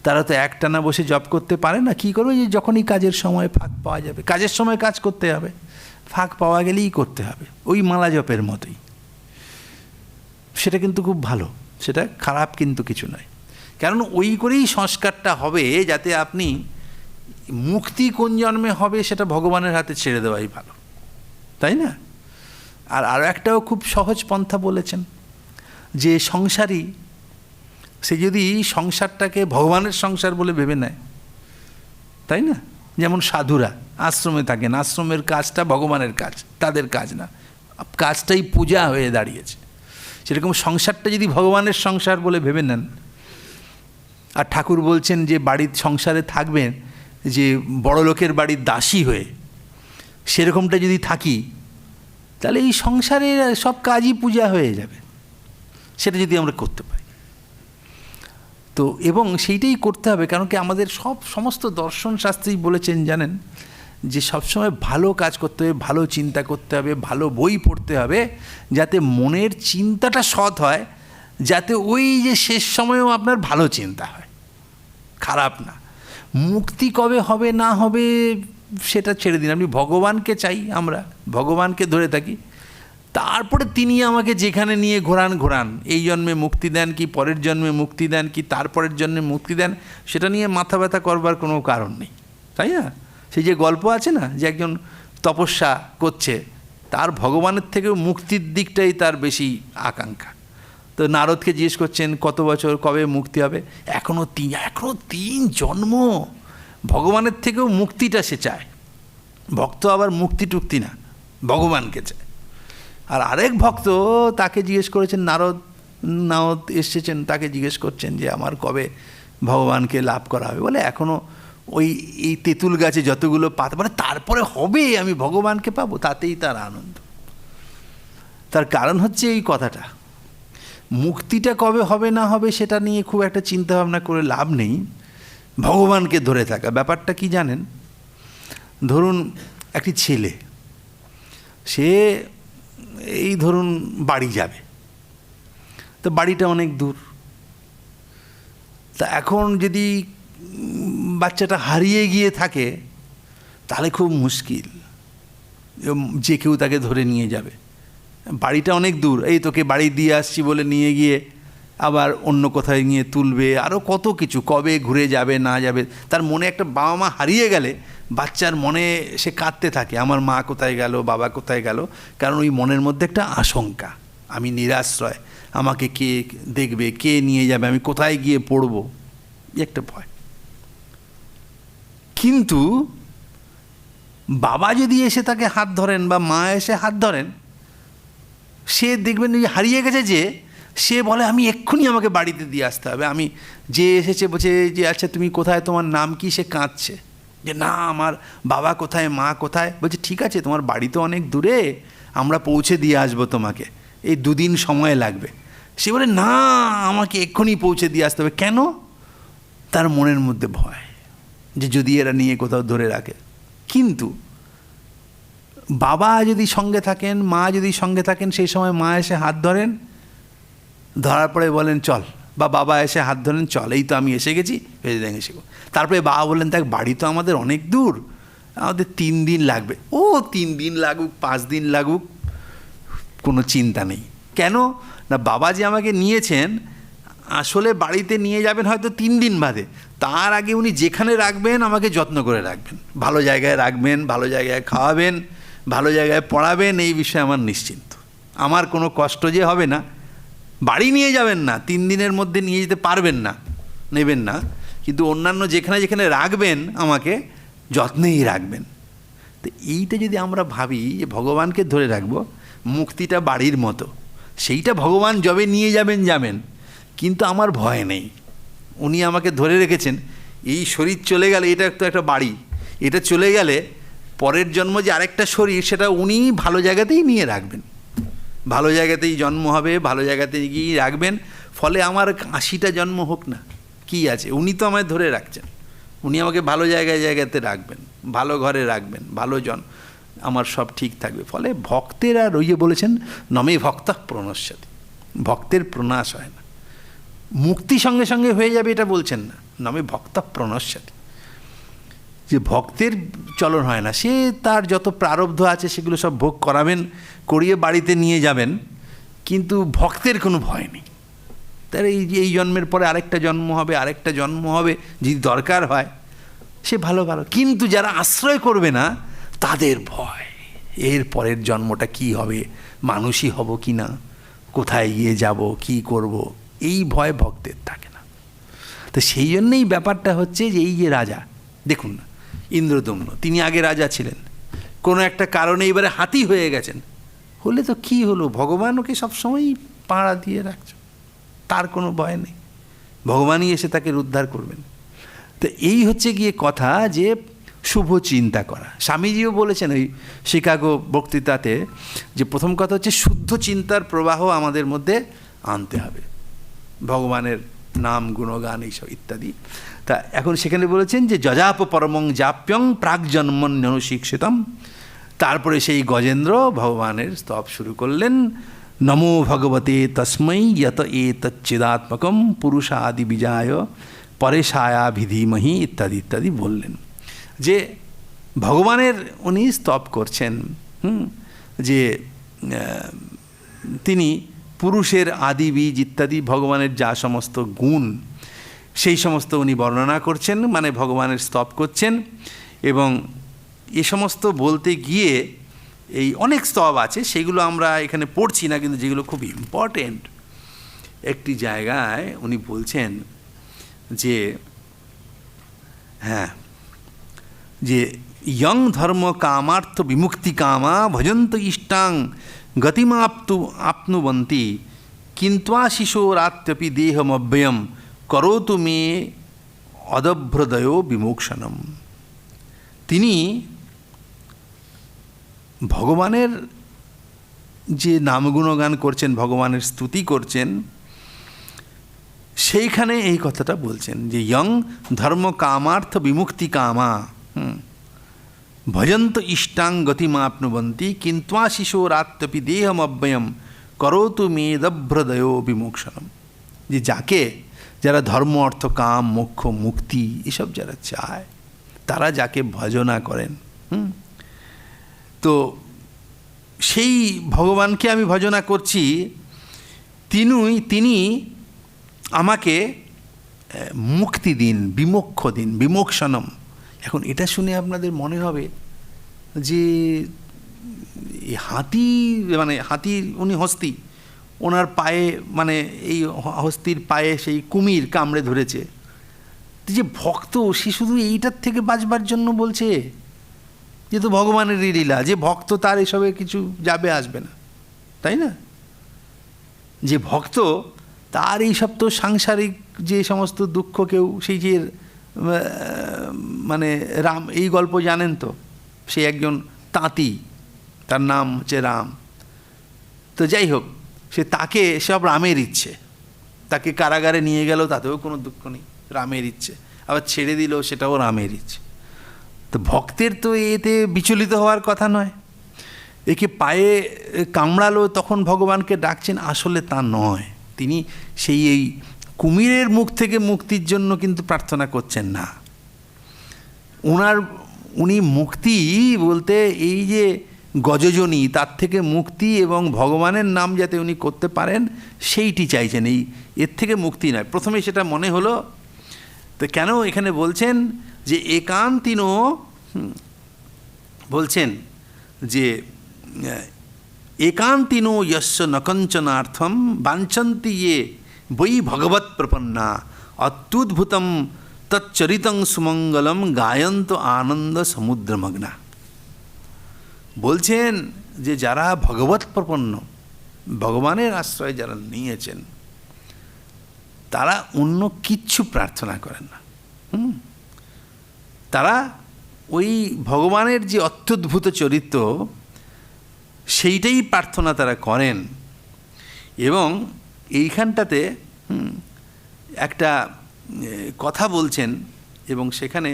S1: তারা তো একটানা বসে জব করতে পারে না, কী করবে, যে যখনই কাজের সময় ফাঁক পাওয়া যাবে, কাজের সময় কাজ করতে হবে, ফাঁক পাওয়া গেলেই করতে হবে, ওই মালা জপের মতোই। সেটা কিন্তু খুব ভালো, সেটা খারাপ কিন্তু কিছু নয়, কারণ ওই করেই সংস্কারটা হবে, যাতে আপনি মুক্তি কোন জন্মে হবে সেটা ভগবানের হাতে ছেড়ে দেওয়াই ভালো, তাই না? আর আরও একটাও খুব সহজ পন্থা বলেছেন, যে সংসারী সে যদি সংসারটাকে ভগবানের সংসার বলে ভেবে নেয়, তাই না? যেমন সাধুরা আশ্রমে থাকেন, আশ্রমের কাজটা ভগবানের কাজ, তাদের কাজ না, কাজটাই পূজা হয়ে দাঁড়িয়েছে। সেরকম সংসারটা যদি ভগবানের সংসার বলে ভেবে নেন, আর ঠাকুর বলছেন যে বাড়ির সংসারে থাকবেন যে বড় লোকের বাড়ির দাসী হয়ে, সেরকমটা যদি থাকি, তাহলে এই সংসারের সব কাজই পূজা হয়ে যাবে, সেটা যদি আমরা করতে পারি। তো এবং সেইটাই করতে হবে, কারণ কি আমাদের সমস্ত দর্শন শাস্ত্রেই বলেছেন জানেন, যে সবসময় ভালো কাজ করতে হবে, ভালো চিন্তা করতে হবে, ভালো বই পড়তে হবে, যাতে মনের চিন্তাটা সৎ হয়, যাতে ওই যে শেষ সময়েও আপনার ভালো চিন্তা হয়, খারাপ না। মুক্তি কবে হবে না হবে সেটা ছেড়ে দিন, আপনি ভগবানকে চাই, আমরা ভগবানকে ধরে থাকি, তারপরে তিনি আমাকে যেখানে নিয়ে ঘোরান, এই জন্মে মুক্তি দেন কি পরের জন্মে মুক্তি দেন কি তারপরের জন্মে মুক্তি দেন, সেটা নিয়ে মাথা ব্যথা করবার কোনো কারণ নেই, তাই না? সেই যে গল্প আছে না, যে একজন তপস্যা করছে, তার ভগবানের থেকেও মুক্তির দিকটাই তার বেশি আকাঙ্ক্ষা, তো নারদকে জিজ্ঞেস করছেন কত বছর, কবে মুক্তি হবে? এখনও তিন জন্ম। ভগবানের থেকেও মুক্তিটা সে চায়। ভক্ত আবার মুক্তি টুক্তি না, ভগবানকে চায়। আর আরেক ভক্ত তাকে জিজ্ঞেস করেছেন, নারদ এসেছেন, তাকে জিজ্ঞেস করছেন যে আমার কবে ভগবানকে লাভ করা হবে? বলে এখনও এই তেঁতুল গাছে যতগুলো পাতা, মানে তারপরে হবে, আমি ভগবানকে পাবো, তাতেই তার আনন্দ। তার কারণ হচ্ছে এই কথাটা, মুক্তিটা কবে হবে না হবে সেটা নিয়ে খুব একটা চিন্তাভাবনা করে লাভ নেই, ভগবানকে ধরে থাকা। ব্যাপারটা কি জানেন? ধরুন একটি ছেলে, সে এই ধরুন বাড়ি যাবে, তো বাড়িটা অনেক দূর। তা এখন যদি বাচ্চাটা হারিয়ে গিয়ে থাকে তাহলে খুব মুশকিল, যে কেউ তাকে ধরে নিয়ে যাবে। বাড়িটা অনেক দূর, এই তোকে বাড়ি দিয়ে আসছি বলে নিয়ে গিয়ে আবার অন্য কোথায় নিয়ে তুলবে, আরও কত কিছু, কবে ঘুরে যাবে না যাবে। তার মনে একটা বাবা মা হারিয়ে গেলে বাচ্চার মনে সে কাঁদতে থাকে, আমার মা কোথায় গেল, বাবা কোথায় গেল। কারণ ওই মনের মধ্যে একটা আশঙ্কা, আমি নিরাশ্রয়, আমাকে কে দেখবে, কে নিয়ে যাবে, আমি কোথায় গিয়ে পড়বো, একটা ভয়। কিন্তু বাবা যদি এসে তাকে হাত ধরেন বা মা এসে হাত ধরেন, সে দেখবেন হারিয়ে গেছে যে, সে বলে আমি এক্ষুনি আমাকে বাড়িতে দিয়ে আসতে হবে। আমি যে এসেছে বলছে যে আচ্ছা তুমি কোথায়, তোমার নাম কি? সে কাঁদছে যে না আমার বাবা কোথায়, মা কোথায়? বলছে ঠিক আছে, তোমার বাড়ি তো অনেক দূরে, আমরা পৌঁছে দিয়ে আসবো তোমাকে, এই 2 দিন সময় লাগবে। সে বলে না, আমাকে এক্ষুনি পৌঁছে দিয়ে আসতে হবে। কেন? তার মনের মধ্যে ভয় যে যদি এরা নিয়ে কোথাও ধরে রাখে। কিন্তু বাবা যদি সঙ্গে থাকেন, মা যদি সঙ্গে থাকেন, সেই সময় মা এসে হাত ধরেন, ধরার পরে বলেন চল, বা বাবা এসে হাত ধরেন চল, এই তো আমি এসে গেছি, ভেজে দেখে শিখো। তারপরে বাবা বললেন দেখ বাড়ি তো আমাদের অনেক দূর, আমাদের 3 দিন লাগবে। ও 3 দিন লাগুক, 5 দিন লাগুক, কোনো চিন্তা নেই। কেন না, বাবা যে আমাকে নিয়েছেন আসলে বাড়িতে নিয়ে যাবেন হয়তো 3 দিন বাদে, তার আগে উনি যেখানে রাখবেন আমাকে যত্ন করে রাখবেন, ভালো জায়গায় রাখবেন, ভালো জায়গায় খাওয়াবেন, ভালো জায়গায় পড়াবেন, এই বিষয়ে আমার নিশ্চিন্ত। আমার কোনো কষ্ট যে হবে না। বাড়ি নিয়ে যাবেন না, 3 দিনের মধ্যে নিয়ে যেতে পারবেন না, নেবেন না, কিন্তু অন্যান্য যেখানে যেখানে রাখবেন আমাকে যত্নেই রাখবেন। তো এইটা যদি আমরা ভাবি যে ভগবানকে ধরে রাখবো, মুক্তিটা বাড়ির মতো, সেইটা ভগবান যবে নিয়ে যাবেন, কিন্তু আমার ভয় নেই, উনি আমাকে ধরে রেখেছেন। এই শরীর চলে গেলে, এটা তো একটা বাড়ি, এটা চলে গেলে পরের জন্ম যে আরেকটা শরীর, সেটা উনি ভালো জায়গাতেই নিয়ে রাখবেন, ভালো জায়গাতেই জন্ম হবে, ভালো জায়গাতে গিয়ে রাখবেন। ফলে আমার 80টা জন্ম হোক না, কি আছে, উনি তো আমায় ধরে রাখছেন, উনি আমাকে ভালো জায়গাতে রাখবেন, ভালো ঘরে রাখবেন, ভালো আমার সব ঠিক থাকবে। ফলে ভক্তের আর ওই যে বলেছেন নমে ভক্ত প্রণশ্যতি, ভক্তের প্রণাশ হয় না, মুক্তি সঙ্গে সঙ্গে হয়ে যাবে এটা বলছেন না, নমে ভক্ত প্রণশ্যতি, যে ভক্তের চলন হয় না, সে তার যত প্রারব্ধ আছে সেগুলো সব ভোগ করিয়ে বাড়িতে নিয়ে যাবেন, কিন্তু ভক্তের কোনো ভয় নেই। তার এই জন্মের পরে আরেকটা জন্ম হবে, যদি দরকার হয় সে ভালো। কিন্তু যারা আশ্রয় করবে না তাদের ভয়, এর পরের জন্মটা কি হবে, মানুষই হব কি না, কোথায় গিয়ে যাব, কি করব, এই ভয় ভক্তের থাকে না। তো সেই জন্যেই ব্যাপারটা হচ্ছে যে এই যে রাজা, দেখুন না ইন্দ্রদম্ন, তিনি আগে রাজা ছিলেন, কোনো একটা কারণে এবারে হাতি হয়ে গেছেন, হলে তো কি হলো, ভগবান ওকে সবসময়ই পাড়া দিয়ে রাখছে, তার কোনো ভয় নেই, ভগবানই এসে তাকে উদ্ধার করবেন। তো এই হচ্ছে গিয়ে কথা, যে শুভ চিন্তা করা। স্বামীজিও বলেছেন ওই শিকাগো বক্তৃতাতে, যে প্রথম কথা হচ্ছে শুদ্ধ চিন্তার প্রবাহ আমাদের মধ্যে আনতে হবে, ভগবানের নাম গুণগান এইসব ইত্যাদি। তা এখন সেখানে বলেছেন যে যজাপ পরমং জাপ্যং প্রাকজন্মন্যনুশিক্ষিতম। তারপরে সেই গজেন্দ্র ভগবানের স্তব শুরু করলেন, নমো ভগবতে তস্मै যত এতচ্চিদাত্মকম পুরুষাদি বিজায় পরেশায়া বিধিমহি ইত্যাদি ইত্যাদি বললেন। যে ভগবানের উনি স্তব করছেন, যে তিনি পুরুষের আদি বীজ ইত্যাদি, ভগবানের যা সমস্ত গুণ সেই সমস্ত উনি বর্ণনা করছেন, মানে ভগবানের স্তব করছেন। এবং এ সমস্ত বলতে গিয়ে এই অনেক স্তব আছে, সেগুলো আমরা এখানে পড়ছি না, কিন্তু যেগুলো খুব ইম্পর্টেন্ট, একটি জায়গায় উনি বলছেন যে হ্যাঁ, যে ইয়ং ধর্ম কামার্থ বিমুক্তি কামা ভজন্ত ইষ্টাং গতিমাপ্তু আপনুবন্তি কিন্ত্বা শিশোরাত্যপি দেহমব্যয়ম করোতু মে অদভ্রদয় বিমোক্ষণম। তিনি ভগবানের যে নামগুণগান করছেন, ভগবানের স্তুতি করছেন, সেইখানে এই কথাটা বলছেন যে ইয়ং ধর্ম কামার্থ বিমুক্তি কামা ভজন্ত ইষ্টাং গতিমাপ্নুবন্তি কিন্ত্বা শিশোরাত্যপি দেহমব্যয়ম করোতু মেদভ্রদয় বিমোক্ষণম। যে যারা ধর্ম অর্থ কাম মোক্ষ মুক্তি এসব যারা চায়, তারা যাকে ভজনা করেন, তো সেই ভগবানকে আমি ভজনা করছি, তিনি আমাকে মুক্তি দিন, বিমোক্ষ দিন, বিমোক্ষণম। এখন এটা শুনে আপনাদের মনে হবে যে হাতির উনি হস্তি, ওনার পায়ে এই হস্তির পায়ে সেই কুমির কামড়ে ধরেছে, যে ভক্ত সে শুধু এইটার থেকে বাঁচবার জন্য বলছে, যে তো ভগবানের লীলা, যে ভক্ত তার এসবে কিছু যাবে আসবে না, তাই না? যে ভক্ত তার এইসব তো সাংসারিক যে সমস্ত দুঃখ, কেউ সেই যে রাম, এই গল্প জানেন তো, সে একজন তাঁতি, তার নাম হচ্ছে রাম। তো যাই হোক, তাকে সব রামের ইচ্ছে, তাকে কারাগারে নিয়ে গেল, তাতেও কোনো দুঃখ নেই, রামের ইচ্ছে, আবার ছেড়ে দিল, সেটাও রামের ইচ্ছে। তো ভক্তের তো এতে বিচলিত হওয়ার কথা নয়। একে পায়ে কামড়ালো, তখন ভগবানকে ডাকছেন, আসলে তা নয়। তিনি এই কুমিরের মুখ থেকে মুক্তির জন্য কিন্তু প্রার্থনা করছেন না। উনি মুক্তি বলতে এই যে গজজনী, তার থেকে মুক্তি এবং ভগবানের নাম যাতে উনি করতে পারেন সেইটি চাইছেন, এর থেকে মুক্তি নয়। প্রথমে সেটা মনে হলো, তো কেন এখানে বলছেন যে একান্তিনো, বলছেন যে একান্তিনো যস্য নকঞ্চনার্থম বাঞ্ছন্তি ইয়ে বৈ ভগবৎ প্রপন্না অত্যুদ্ভুতম তচ্চরিতং সুমঙ্গলম গায়ন্ত আনন্দ সমুদ্রমগ্না। বলছেন যে যারা ভগবৎ প্রপন্ন, ভগবানের আশ্রয় যারা নিয়েছেন, তারা অন্য কিচ্ছু প্রার্থনা করেন না। তারা ওই ভগবানের যে অত্যুদ্ভুত চরিত্র, সেইটাই প্রার্থনা তারা করেন। এবং এইখানটাতে একটা কথা বলছেন, এবং সেখানে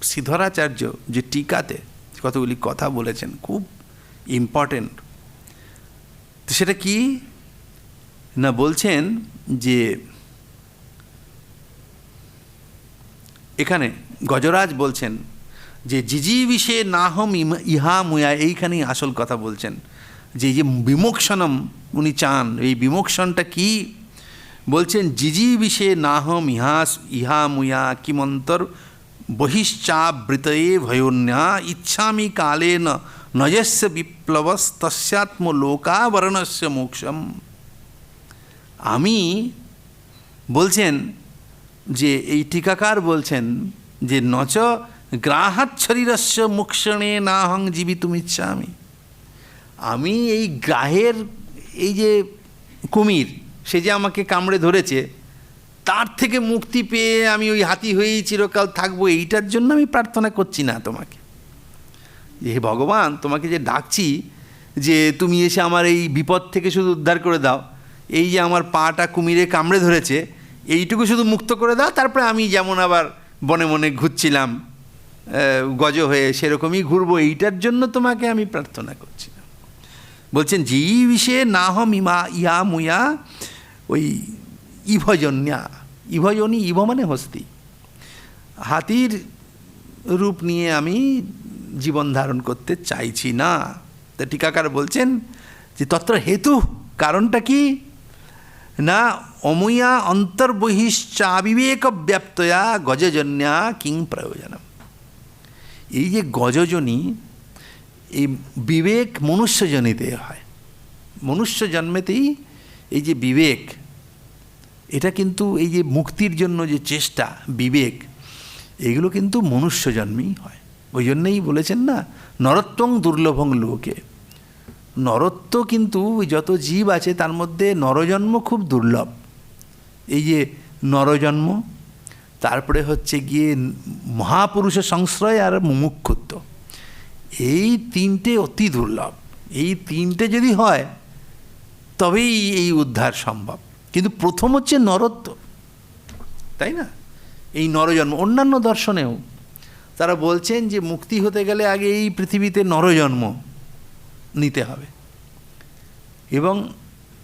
S1: শ্রীধরাচার্য যে টিকাতে কতগুলি কথা বলেছেন, খুব ইম্পর্টেন্ট। তো সেটা কি না, বলছেন যে এখানে গজরাজ বলছেন যে জিজিবিষে নাহম ইহা মুয়া, এইখানেই আসল কথা বলছেন, যে বিমোক্ষণম উনি চান। এই বিমোক্ষণটা কি বলছেন, জিজিবিষে নাহম ইহা মুয়া কিমন্তর বহিশ্চাবৃতয়ে ভয়োন্যা ইচ্ছামি কালেন নজস্য বিপ্লবস্তস্যাত্মলোকাবরণস্য মোক্ষম। আমি বলছেন যে এই টিকাকার বলছেন যে নচ গ্রাহাৎ শরীরস্য মোক্ষণে নাহং জীবিতুমিচ্ছামি। আমি এই গ্রাহের, এই যে কুমির, সে যে আমাকে কামড়ে ধরেছে, তার থেকে মুক্তি পেয়ে আমি ওই হাতি হয়েই চিরকাল থাকবো, এইটার জন্য আমি প্রার্থনা করছি না তোমাকে। যে হে ভগবান, তোমাকে যে ডাকছি যে তুমি এসে আমার এই বিপদ থেকে শুধু উদ্ধার করে দাও, এই যে আমার পাটা কুমিরে কামড়ে ধরেছে, এইটুকু শুধু মুক্ত করে দাও, তারপরে আমি যেমন আবার বনে বনে ঘুরছিলাম গজ হয়ে, সেরকমই ঘুরবো, এইটার জন্য তোমাকে আমি প্রার্থনা করছি না। বলছেন জি বিষে নাহম ইহা মুয়া ওই ইভজন্যা, ইভজনী, ইভ মানে হস্তি, হাতির রূপ নিয়ে আমি জীবন ধারণ করতে চাইছি না। তা টিকাকার বলছেন যে তত্র হেতু, কারণটা কি না, অমুয়া অন্তর্বহিশ্চাবিবেক ব্যাপ্তয়া গজজন্যা কিং প্রয়োজনম। এই যে গজজনী, এই বিবেক মনুষ্যজনিতে হয়, মনুষ্য জন্মেতেই এই যে বিবেক, এটা কিন্তু এই যে মুক্তির জন্য যে চেষ্টা, বিবেক, এগুলো কিন্তু মনুষ্য জন্মেই হয়। ওই জন্যেই বলেছেন না, নরত্বং দুর্লভং লোকে। নরত্ব কিন্তু যত জীব আছে তার মধ্যে নরজন্ম খুব দুর্লভ। এই যে নরজন্ম, তারপরে হচ্ছে গিয়ে মহাপুরুষ সংশ্রয় আর মুমুক্ষুত্ব, এই তিনটে অতি দুর্লভ। এই তিনটে যদি হয় তবেই এই উদ্ধার সম্ভব। কিন্তু প্রথম হচ্ছে নরত্ব, তাই না? এই নরজন্ম, অন্যান্য দর্শনেও তারা বলছেন যে মুক্তি হতে গেলে আগে এই পৃথিবীতে নরজন্ম নিতে হবে। এবং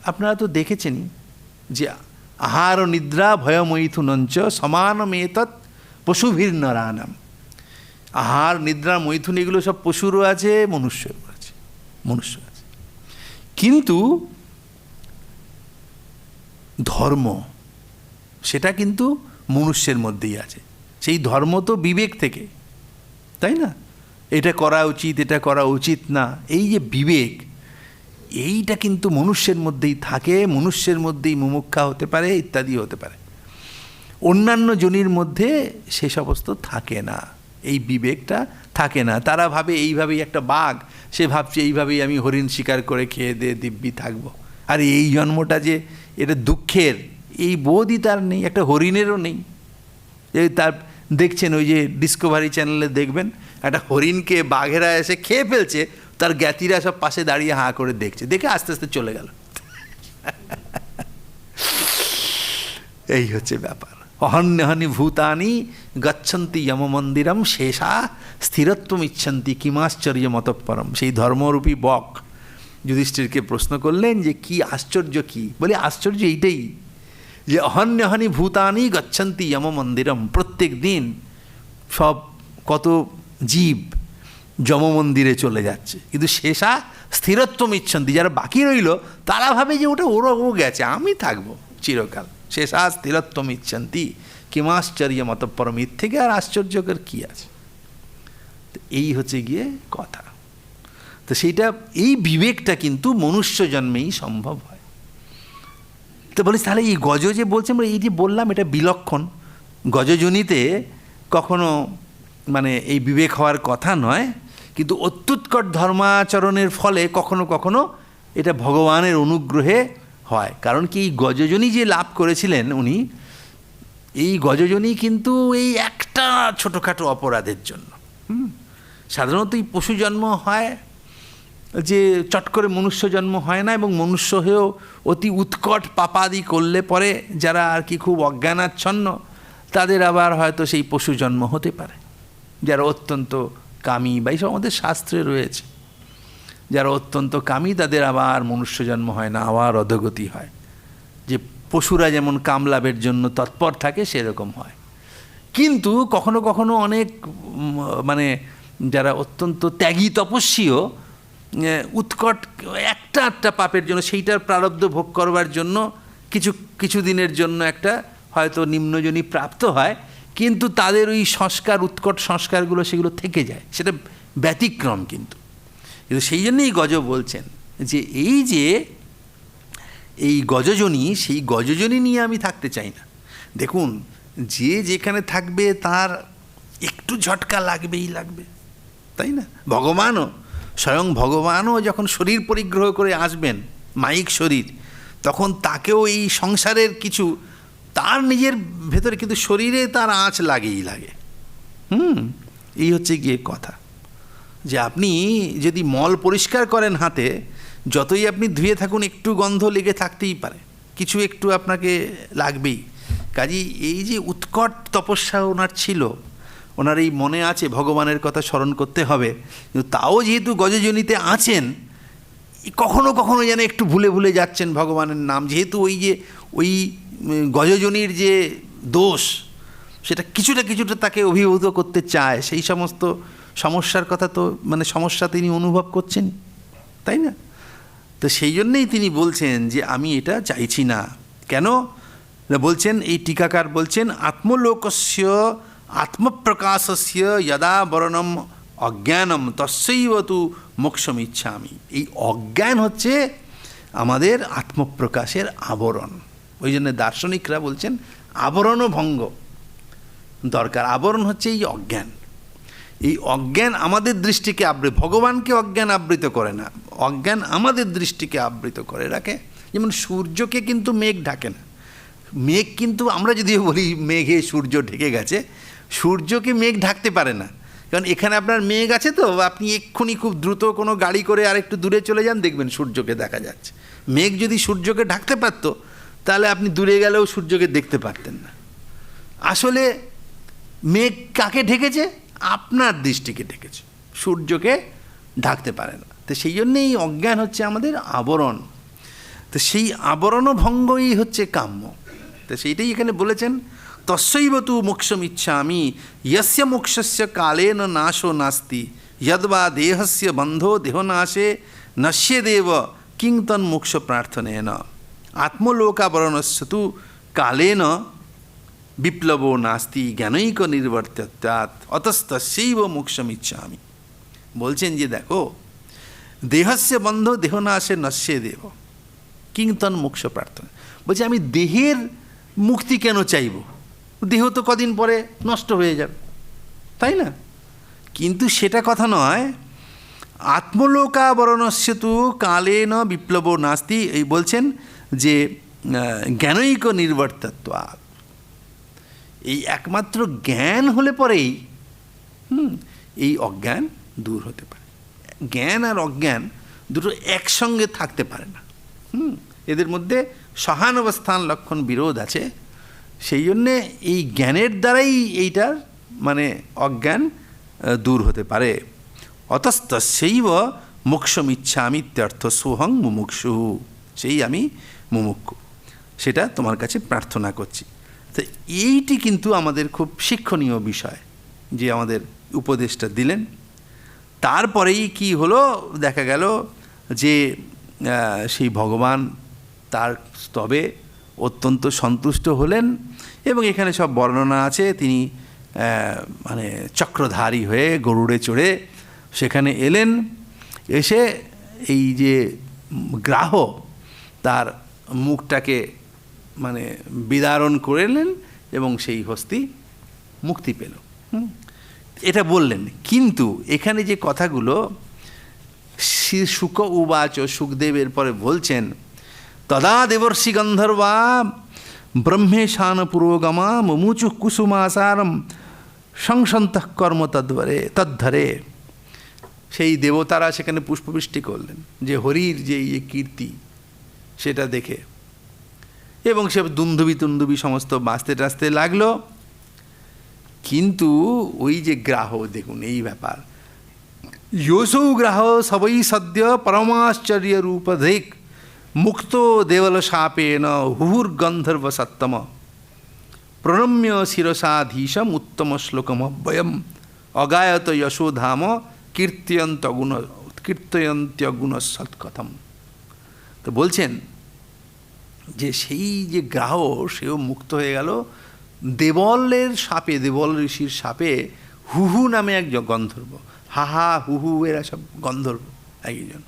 S1: আপনারা তো দেখেছেনই যে আহার ও নিদ্রা ভয়মৈথুনঞ্চ সমানমেতৎ পশুভির নরানাম। আহার, নিদ্রা, মৈথুন এগুলো সব পশুরও আছে, মনুষ্যরও আছে, মনুষ্য আছে। কিন্তু ধর্ম সেটা কিন্তু মনুষ্যের মধ্যেই আছে। সেই ধর্ম তো বিবেক থেকে, তাই না? এটা করা উচিত, এটা করা উচিত না, এই যে বিবেক, এইটা কিন্তু মনুষ্যের মধ্যেই থাকে। মনুষ্যের মধ্যেই মুমুক্ষা হতে পারে, ইত্যাদি হতে পারে। অন্যান্য জনির মধ্যে সে সমস্ত থাকে না, এই বিবেকটা থাকে না। তারা ভাবে এইভাবেই একটা বাঘ, সে ভাবছে এইভাবেই আমি হরিণ শিকার করে খেয়ে দিয়ে দিব্যি থাকবো। আর এই জন্মটা যে এটা দুঃখের, এই বোধই তার নেই, একটা হরিণেরও নেই। এই তার দেখছেন ওই যে ডিসকভারি চ্যানেলে দেখবেন, একটা হরিণকে বাঘেরা এসে খেয়ে ফেলছে, তার জ্ঞাতিরা সব পাশে দাঁড়িয়ে হাঁ করে দেখছে, দেখে আস্তে আস্তে চলে গেল। এই হচ্ছে ব্যাপার। অহন্যহনি ভূতানি গচ্ছন্তি যম মন্দিরম শেষা স্থিরত্বম ইচ্ছন্তি কিমাশ্চর্য মতঃপরম। সেই ধর্মরূপী বক যুধিষ্ঠিরকে প্রশ্ন করলেন যে কি আশ্চর্য, কি বলে? আশ্চর্য এইটাই যে অহন্যহনি ভূতানি গচ্ছন্তি যম মন্দিরম, প্রত্যেক দিন সব কত জীব যম মন্দিরে চলে যাচ্ছে, কিন্তু শেষা স্থিরত্বম ইচ্ছন্তি, যারা বাকি রইল তারা ভাবে যে ওটা ও গেছে, আমি থাকবো চিরকাল। শেষা স্থিরত্বম ইচ্ছন্তি কিমাশ্চর্য মতঃপরম, এর থেকে আর আশ্চর্যকর কী আছে? তো এই হচ্ছে গিয়ে কথা। তো সেইটা, এই বিবেকটা কিন্তু মনুষ্য জন্মেই সম্ভব হয়। তো বলিস তাহলে এই গজ যে বলছে, আমরা এই যে বললাম এটা বিলক্ষণ, গজজনিতে কখনো মানে এই বিবেক হওয়ার কথা নয়, কিন্তু অত্যুৎকট ধর্মাচরণের ফলে কখনো কখনো এটা ভগবানের অনুগ্রহে হয়। কারণ কি, এই গজজনী যে লাভ করেছিলেন উনি, এই গজজনী কিন্তু এই একটা ছোটোখাটো অপরাধের জন্য। সাধারণত এই পশু জন্ম হয়, যে চট করে মনুষ্য জন্ম হয় না, এবং মনুষ্য হয়েও অতি উৎকট পাপাদি করলে পরে যারা আর কি খুব অজ্ঞানাচ্ছন্ন, তাদের আবার হয়তো সেই পশু জন্ম হতে পারে। যারা অত্যন্ত কামী, বা এইসব আমাদের শাস্ত্রে রয়েছে, যারা অত্যন্ত কামী তাদের আবার মনুষ্য জন্ম হয় না, আবার অধোগতি হয়। যে পশুরা যেমন কামলাভের জন্য তৎপর থাকে সেরকম হয়। কিন্তু কখনো কখনো অনেক মানে যারা অত্যন্ত ত্যাগী তপস্বীও উৎকট একটা পাপের জন্য, সেইটার প্রারব্ধ ভোগ করবার জন্য কিছু দিনের জন্য একটা হয়তো নিম্নজনী প্রাপ্ত হয়, কিন্তু তাদের ওই সংস্কার, উৎকট সংস্কারগুলো সেগুলো থেকে যায়, সেটা ব্যতিক্রম। কিন্তু সেই জন্যই গজ বলছেন যে এই গজজনী, সেই গজজনী নিয়ে আমি থাকতে চাই না। দেখুন, যে যেখানে থাকবে তার একটু ঝটকা লাগবেই লাগবে, তাই না? স্বয়ং ভগবানও যখন শরীর পরিগ্রহ করে আসবেন, মায়িক শরীর, তখন তাকেও এই সংসারের কিছু তার নিজের ভেতরে, কিন্তু শরীরে তার আঁচ লাগেই লাগে। এই হচ্ছে গিয়ে কথা, যে আপনি যদি মল পরিষ্কার করেন হাতে, যতই আপনি ধুয়ে থাকুন একটু গন্ধ লেগে থাকতেই পারে, কিছু একটু আপনাকে লাগবেই। কাজেই এই যে উৎকট তপস্যা ওনার ছিল, ওনার এই মনে আছে ভগবানের কথা স্মরণ করতে হবে, কিন্তু তাও যেহেতু গজজনিতে আছেন, কখনো কখনো যেন একটু ভুলে ভুলে যাচ্ছেন ভগবানের নাম, যেহেতু ওই গজজনির যে দোষ, সেটা কিছুটা তাকে অভিভূত করতে চায়। সেই সমস্ত সমস্যার কথা তো মানে সমস্যা তিনি অনুভব করছেন, তাই না? তো সেই জন্যেই তিনি বলছেন যে আমি এটা চাইছি না। কেন বলছেন? এই টিকাকার বলছেন, আত্মলোকস্য আত্মপ্রকাশস্য যদা বরণম অজ্ঞানম তস্যৈব তু মোক্ষমিচ্ছামি। এই অজ্ঞান হচ্ছে আমাদের আত্মপ্রকাশের আবরণ। ওই জন্য দার্শনিকরা বলছেন আবরণ ভঙ্গ দরকার। আবরণ হচ্ছে এই অজ্ঞান। এই অজ্ঞান আমাদের দৃষ্টিকে ভগবানকে অজ্ঞান আবৃত করে না, অজ্ঞান আমাদের দৃষ্টিকে আবৃত করে রাখে। যেমন সূর্যকে কিন্তু মেঘ ঢাকে না। মেঘ কিন্তু আমরা যদি বলি মেঘে সূর্য ঢেকে গেছে, সূর্যকে মেঘ ঢাকতে পারে না। কারণ এখানে আপনার মেঘ আছে, তো আপনি এক্ষুনি খুব দ্রুত কোনো গাড়ি করে আরেকটু দূরে চলে যান, দেখবেন সূর্যকে দেখা যাচ্ছে। মেঘ যদি সূর্যকে ঢাকতে পারতো তাহলে আপনি দূরে গেলেও সূর্যকে দেখতে পারতেন না। আসলে মেঘ কাকে ঢেকেছে? আপনার দৃষ্টিকে ঢেকেছে, সূর্যকে ঢাকতে পারে না। তো সেই জন্যেই অজ্ঞান হচ্ছে আমাদের আবরণ। তো সেই আবরণ ভঙ্গই হচ্ছে কাম্য। তো সেইটাই এখানে বলেছেন, তস্যৈব তু মোক্ষমিচ্ছামি ইয়স্য মোক্ষস্য কালেন নাশো নাস্তি যদ্বা দেহস্য বন্ধো দেহনাশে নশ্যেদেব কিং তন্মোক্ষ প্রার্থনেন আত্মলোকাবরণস্য তু কালেন বিপ্লবো নাস্তি জ্ঞানৈক নির্বর্ত্যাৎ অতস্তস্যৈব মোক্ষমিচ্ছামি। বলছেন যে দেখো, দেহস্য বন্ধ দেহনাশে নশ্যেদেব কিং তন্মোক্ষ প্রার্থনা। বলছে আমি দেহের মুক্তি কেন চাইব? দেহ তো কদিন পরে নষ্ট হয়ে যাবে, তাই না? কিন্তু সেটা কথা নয়। আত্মলোকাবরণস্য তু কালেন বিপ্লব নাস্তি, এই বলছেন যে জ্ঞানৈক নির্বর্ত্যাৎ। এই একমাত্র জ্ঞান হলে পরেই এই অজ্ঞান দূর হতে পারে। জ্ঞান আর অজ্ঞান দুটো একসঙ্গে থাকতে পারে না। এদের মধ্যে সহানবস্থান লক্ষণ বিরোধ আছে। সেই জন্যে এই জ্ঞানের দ্বারাই এইটার মানে অজ্ঞান দূর হতে পারে। অতস্তস্যৈব মোক্ষমিচ্ছামিত্যর্থ সোহং মুমুক্ষু, সেই আমি মুমুক্ষু, সেটা তোমার কাছে প্রার্থনা করছি। তো এইটি কিন্তু আমাদের খুব শিক্ষণীয় বিষয় যে আমাদের উপদেশটা দিলেন। তারপরেই কি হলো, দেখা গেল যে সেই ভগবান তার স্তবে অত্যন্ত সন্তুষ্ট হলেন। এবং এখানে সব বর্ণনা আছে, তিনি মানে চক্রধারী হয়ে গরুড়ে চড়ে সেখানে এলেন। এসে এই যে গ্রাহ তার মুখটাকে মানে বিদারণ করলেন এবং সেই হস্তি মুক্তি পেল। এটা বললেন। কিন্তু এখানে যে কথাগুলো শুক উবাচ, সুখদেবের পরে বলছেন, তদা দেবর্ষি গন্ধর্বা ব্রহ্মেশান পুরোগমা মুমুচু কুসুমাসারম সংসন্তঃ কর্ম তদ্ধরে। সেই দেবতারা সেখানে পুষ্পবৃষ্টি করলেন যে হরির যে কীর্তি সেটা দেখে, এবং সে দুন্দুবি সমস্ত বাঁচতে টাচতে লাগলো। কিন্তু ওই যে গ্রাহ, দেখুন এই ব্যাপার, योऽसौ ग्रहो सवै सद्य परमाश्चर्य रूपधिक मुक्तो देवल शापेन हुहुर्गंधर्व सत्तम प्रणम्य शिरसाधीशम उत्तम श्लोकम वयम अगायत यशोधाम कीर्तयन्त्य गुण सत्कथम। तो बोलছেন যে সেই যে গ্রাহ সেও মুক্ত হয়ে গেল দেবলের শাপে, দেবল ঋষির শাপে। হুহু নামে এক গন্ধর্ব, হাহা হুহু এরা সব গন্ধর্ব একজন।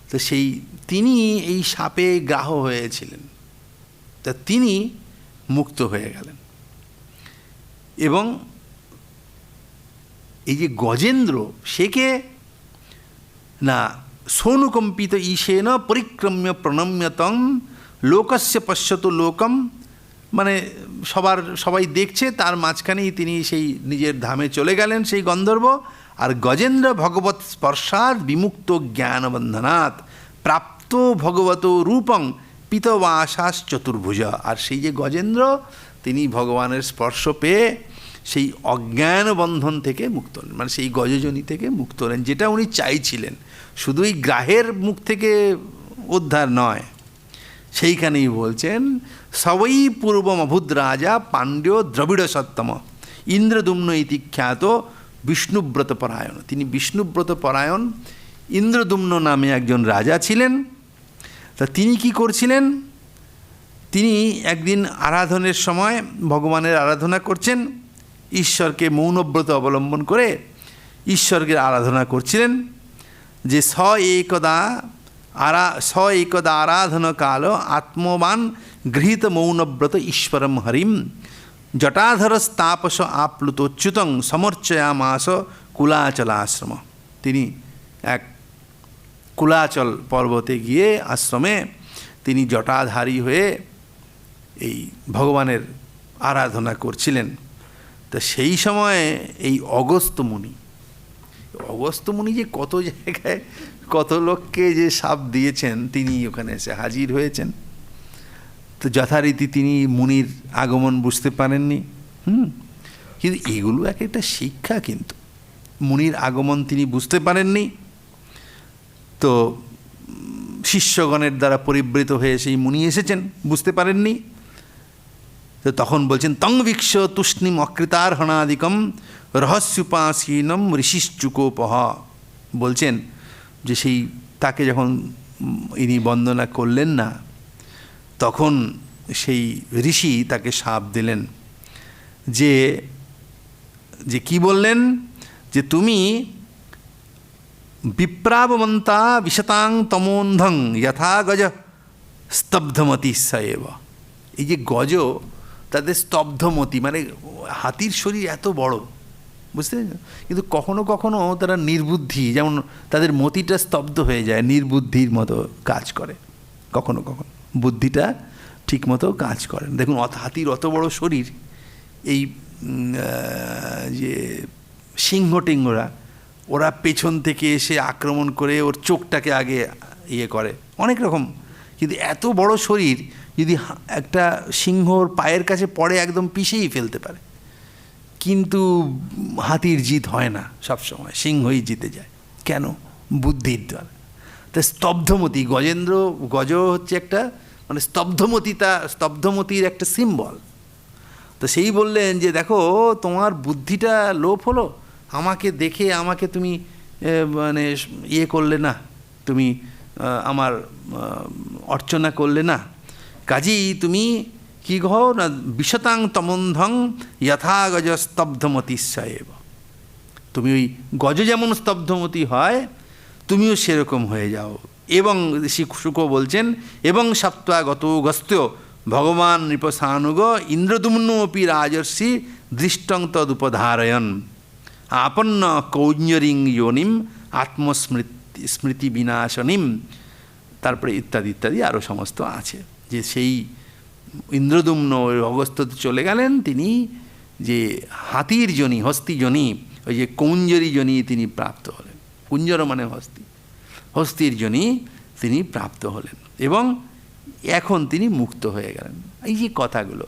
S1: তো সেই তিনি এই শাপে গ্রাহ হয়েছিলেন, তা তিনি মুক্ত হয়ে গেলেন। এবং এই যে গজেন্দ্র, সেকে না সোনুকম্পিত ঈশেন পরিক্রম্য প্রণম্যতম লোকস্য পশ্যত লোকম, মানে সবাই দেখছে, তার মাঝখানেই তিনি সেই নিজের ধামে চলে গেলেন সেই গন্ধর্ব। আর গজেন্দ্র ভগবত স্পর্শাৎ বিমুক্ত জ্ঞানবন্ধনাৎ প্রাপ্ত ভগবত রূপং পিতবাসাস চতুর্ভুজ। আর সেই যে গজেন্দ্র, তিনি ভগবানের স্পর্শ পেয়ে সেই অজ্ঞান বন্ধন থেকে মুক্ত হলেন, মানে সেই গজজনী থেকে মুক্ত হলেন, যেটা উনি চাইছিলেন। শুধু এই গ্রাহের মুখ থেকে উদ্ধার নয়, সেইখানেই বলছেন সবই পূর্বম অভুদ রাজা পাণ্ড্য দ্রবিড় সত্তম ইন্দ্রদুম্ন ইতি খ্যাত বিষ্ণুব্রত পরায়ণ। তিনি বিষ্ণুব্রত পরায়ণ ইন্দ্রদুম্ন নামে একজন রাজা ছিলেন। তা তিনি কি করছিলেন, তিনি একদিন আরাধনের সময় ভগবানের আরাধনা করছেন, ঈশ্বরকে মৌনব্রত অবলম্বন করে ঈশ্বরকে আরাধনা করছিলেন। যে স একদা स एकदा आराधन काल आत्मवान गृहीत मौनव्रत ईश्वरम हरिम जटाधरस्तापस आप्लुतोच्युतं समर्चयामास कुलाचलाश्रम। তিনি এক কুলাচল পর্বতে গিয়ে আশ্রমে তিনি জটাধারী হয়ে এই ভগবানের আরাধনা করছিলেন। তা সেই সময়ে এই অগস্ত্য মুনি যে কত জায়গায় কত লোককে যে শাপ দিয়েছেন, তিনি ওখানে এসে হাজির হয়েছেন। তো যথারীতি তিনি মুনির আগমন বুঝতে পারেননি। কিন্তু এগুলো এক একটা শিক্ষা, কিন্তু মুনির আগমন তিনি বুঝতে পারেননি। তো শিষ্যগণের দ্বারা পরিবৃত হয়ে সেই মুনি এসেছেন, বুঝতে পারেননি। তো তখন বলছেন তং ভিক্ষ তুষ্ণিম অকৃতার্হণাদিকম রহস্যুপাসীনম ঋষিশ্চুকোপহ। বলছেন যে সেই তাকে যখন ইনি বন্দনা করলেন না, তখন সেই ঋষি তাকে শাপ দিলেন, যে কি বললেন, যে তুমি বিপ্রাবমন্তা বিশতাং তমোন্ধং যথা গজ স্তব্ধমতি সয়েব। এই যে গজ, তাদের স্তব্ধমতি মানে হাতির শরীর এত বড়, বুঝতে পেরেছেন, কিন্তু কখনো কখনো তারা নির্বুদ্ধি, যেমন তাদের মতিটা স্তব্ধ হয়ে যায়, নির্বুদ্ধির মতো কাজ করে, কখনো কখনো বুদ্ধিটা ঠিক মতো কাজ করে। দেখুন হাতির অত বড় শরীর, এই যে সিংহ টিংহরা ওরা পেছন থেকে এসে আক্রমণ করে ওর চোখটাকে আগে করে অনেক রকম, কিন্তু এত বড় শরীর যদি একটা সিংহর পায়ের কাছে পড়ে একদম পিষেই ফেলতে পারে। কিন্তু হাতির জিত হয় না, সবসময় সিংহই জিতে যায়। কেন? বুদ্ধির দ্বারা। তা স্তব্ধমতি, গজ হচ্ছে একটা মানে স্তব্ধমতির একটা সিম্বল। তো সেই বললেন যে দেখো তোমার বুদ্ধিটা লোপ হলো, আমাকে দেখে আমাকে তুমি মানে করলে না, তুমি আমার অর্চনা করলে না, কাজেই তুমি কি কহো না বিশতাং তমন্ধং যথা গজ স্তব্ধমতি সয়েব। তুমি ওই গজ যেমন স্তব্ধমতি হয় তুমিও সেরকম হয়ে যাও। এবং শুক বলছেন এবং সপ্তাগত গস্ত্য ভগবান নৃপসানুগ ইন্দ্রদুম্নোপি রাজর্ষি দৃষ্টং তদুপধারয়ন আপন্ন কৌঞ্জরিং যোনিম আত্মস্মৃতি বিনাশনিম। তারপরে ইত্যাদি ইত্যাদি আরও সমস্ত আছে, যে সেই ইন্দ্রদুম্ন অগস্ত্যতে চলে গেলেন, তিনি যে হাতির জনি, হস্তি জনি, ওই যে কৌঞ্জরি জনি তিনি প্রাপ্ত হলেন। কুঞ্জর মানে হস্তির জনি তিনি প্রাপ্ত হলেন এবং এখন তিনি মুক্ত হয়ে গেলেন। এই যে কথাগুলো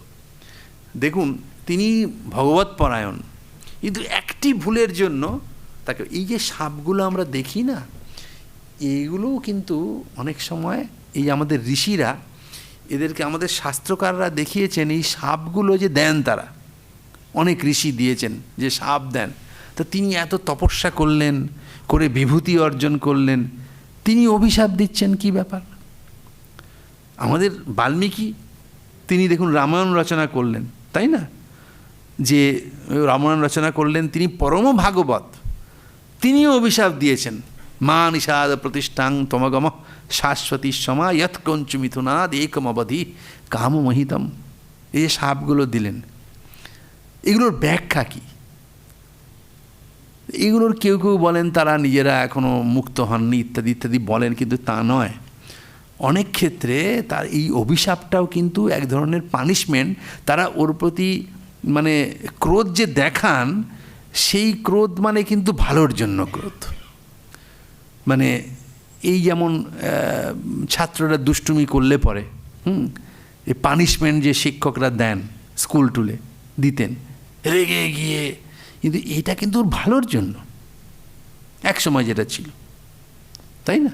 S1: দেখুন, তিনি ভগবৎ পরায়ণ, কিন্তু একটি ভুলের জন্য তাকে, এই যে সাপগুলো আমরা দেখি না, এইগুলোও কিন্তু অনেক সময় এই আমাদের ঋষিরা এদেরকে, আমাদের শাস্ত্রকাররা দেখিয়েছেন, এই সাপগুলো যে দেন, তারা অনেক ঋষি দিয়েছেন যে সাপ দেন। তো তিনি এত তপস্যা করলেন, করে বিভূতি অর্জন করলেন, তিনি অভিশাপ দিচ্ছেন, কি ব্যাপার? আমাদের বাল্মীকি, তিনি দেখুন রামায়ণ রচনা করলেন, তাই না? যে রামায়ণ রচনা করলেন, তিনি পরম ভাগবত, তিনিও অভিশাপ দিয়েছেন, মা নিষাদ প্রতিষ্ঠাং তমগম শাশ্বতী সমা যৎ কঞ্চু মিথুনাদ একম অবধি কামমহিতম। এই যে সাপগুলো দিলেন, এগুলোর ব্যাখ্যা কী? এগুলোর কেউ কেউ বলেন তারা নিজেরা এখনও মুক্ত হননি ইত্যাদি ইত্যাদি বলেন, কিন্তু তা নয়। অনেক ক্ষেত্রে তার এই অভিশাপটাও কিন্তু এক ধরনের পানিশমেন্ট। তারা ওর প্রতি মানে ক্রোধ যে দেখান, সেই ক্রোধ মানে কিন্তু ভালোর জন্য ক্রোধ। মানে এই যেমন ছাত্ররা দুষ্টুমি করলে পরে এই পানিশমেন্ট যে শিক্ষকরা দেন, স্কুল টুলে দিতেন রেগে গিয়ে, কিন্তু এটা কিন্তু ওর ভালোর জন্য এক সময় যেটা ছিল, তাই না?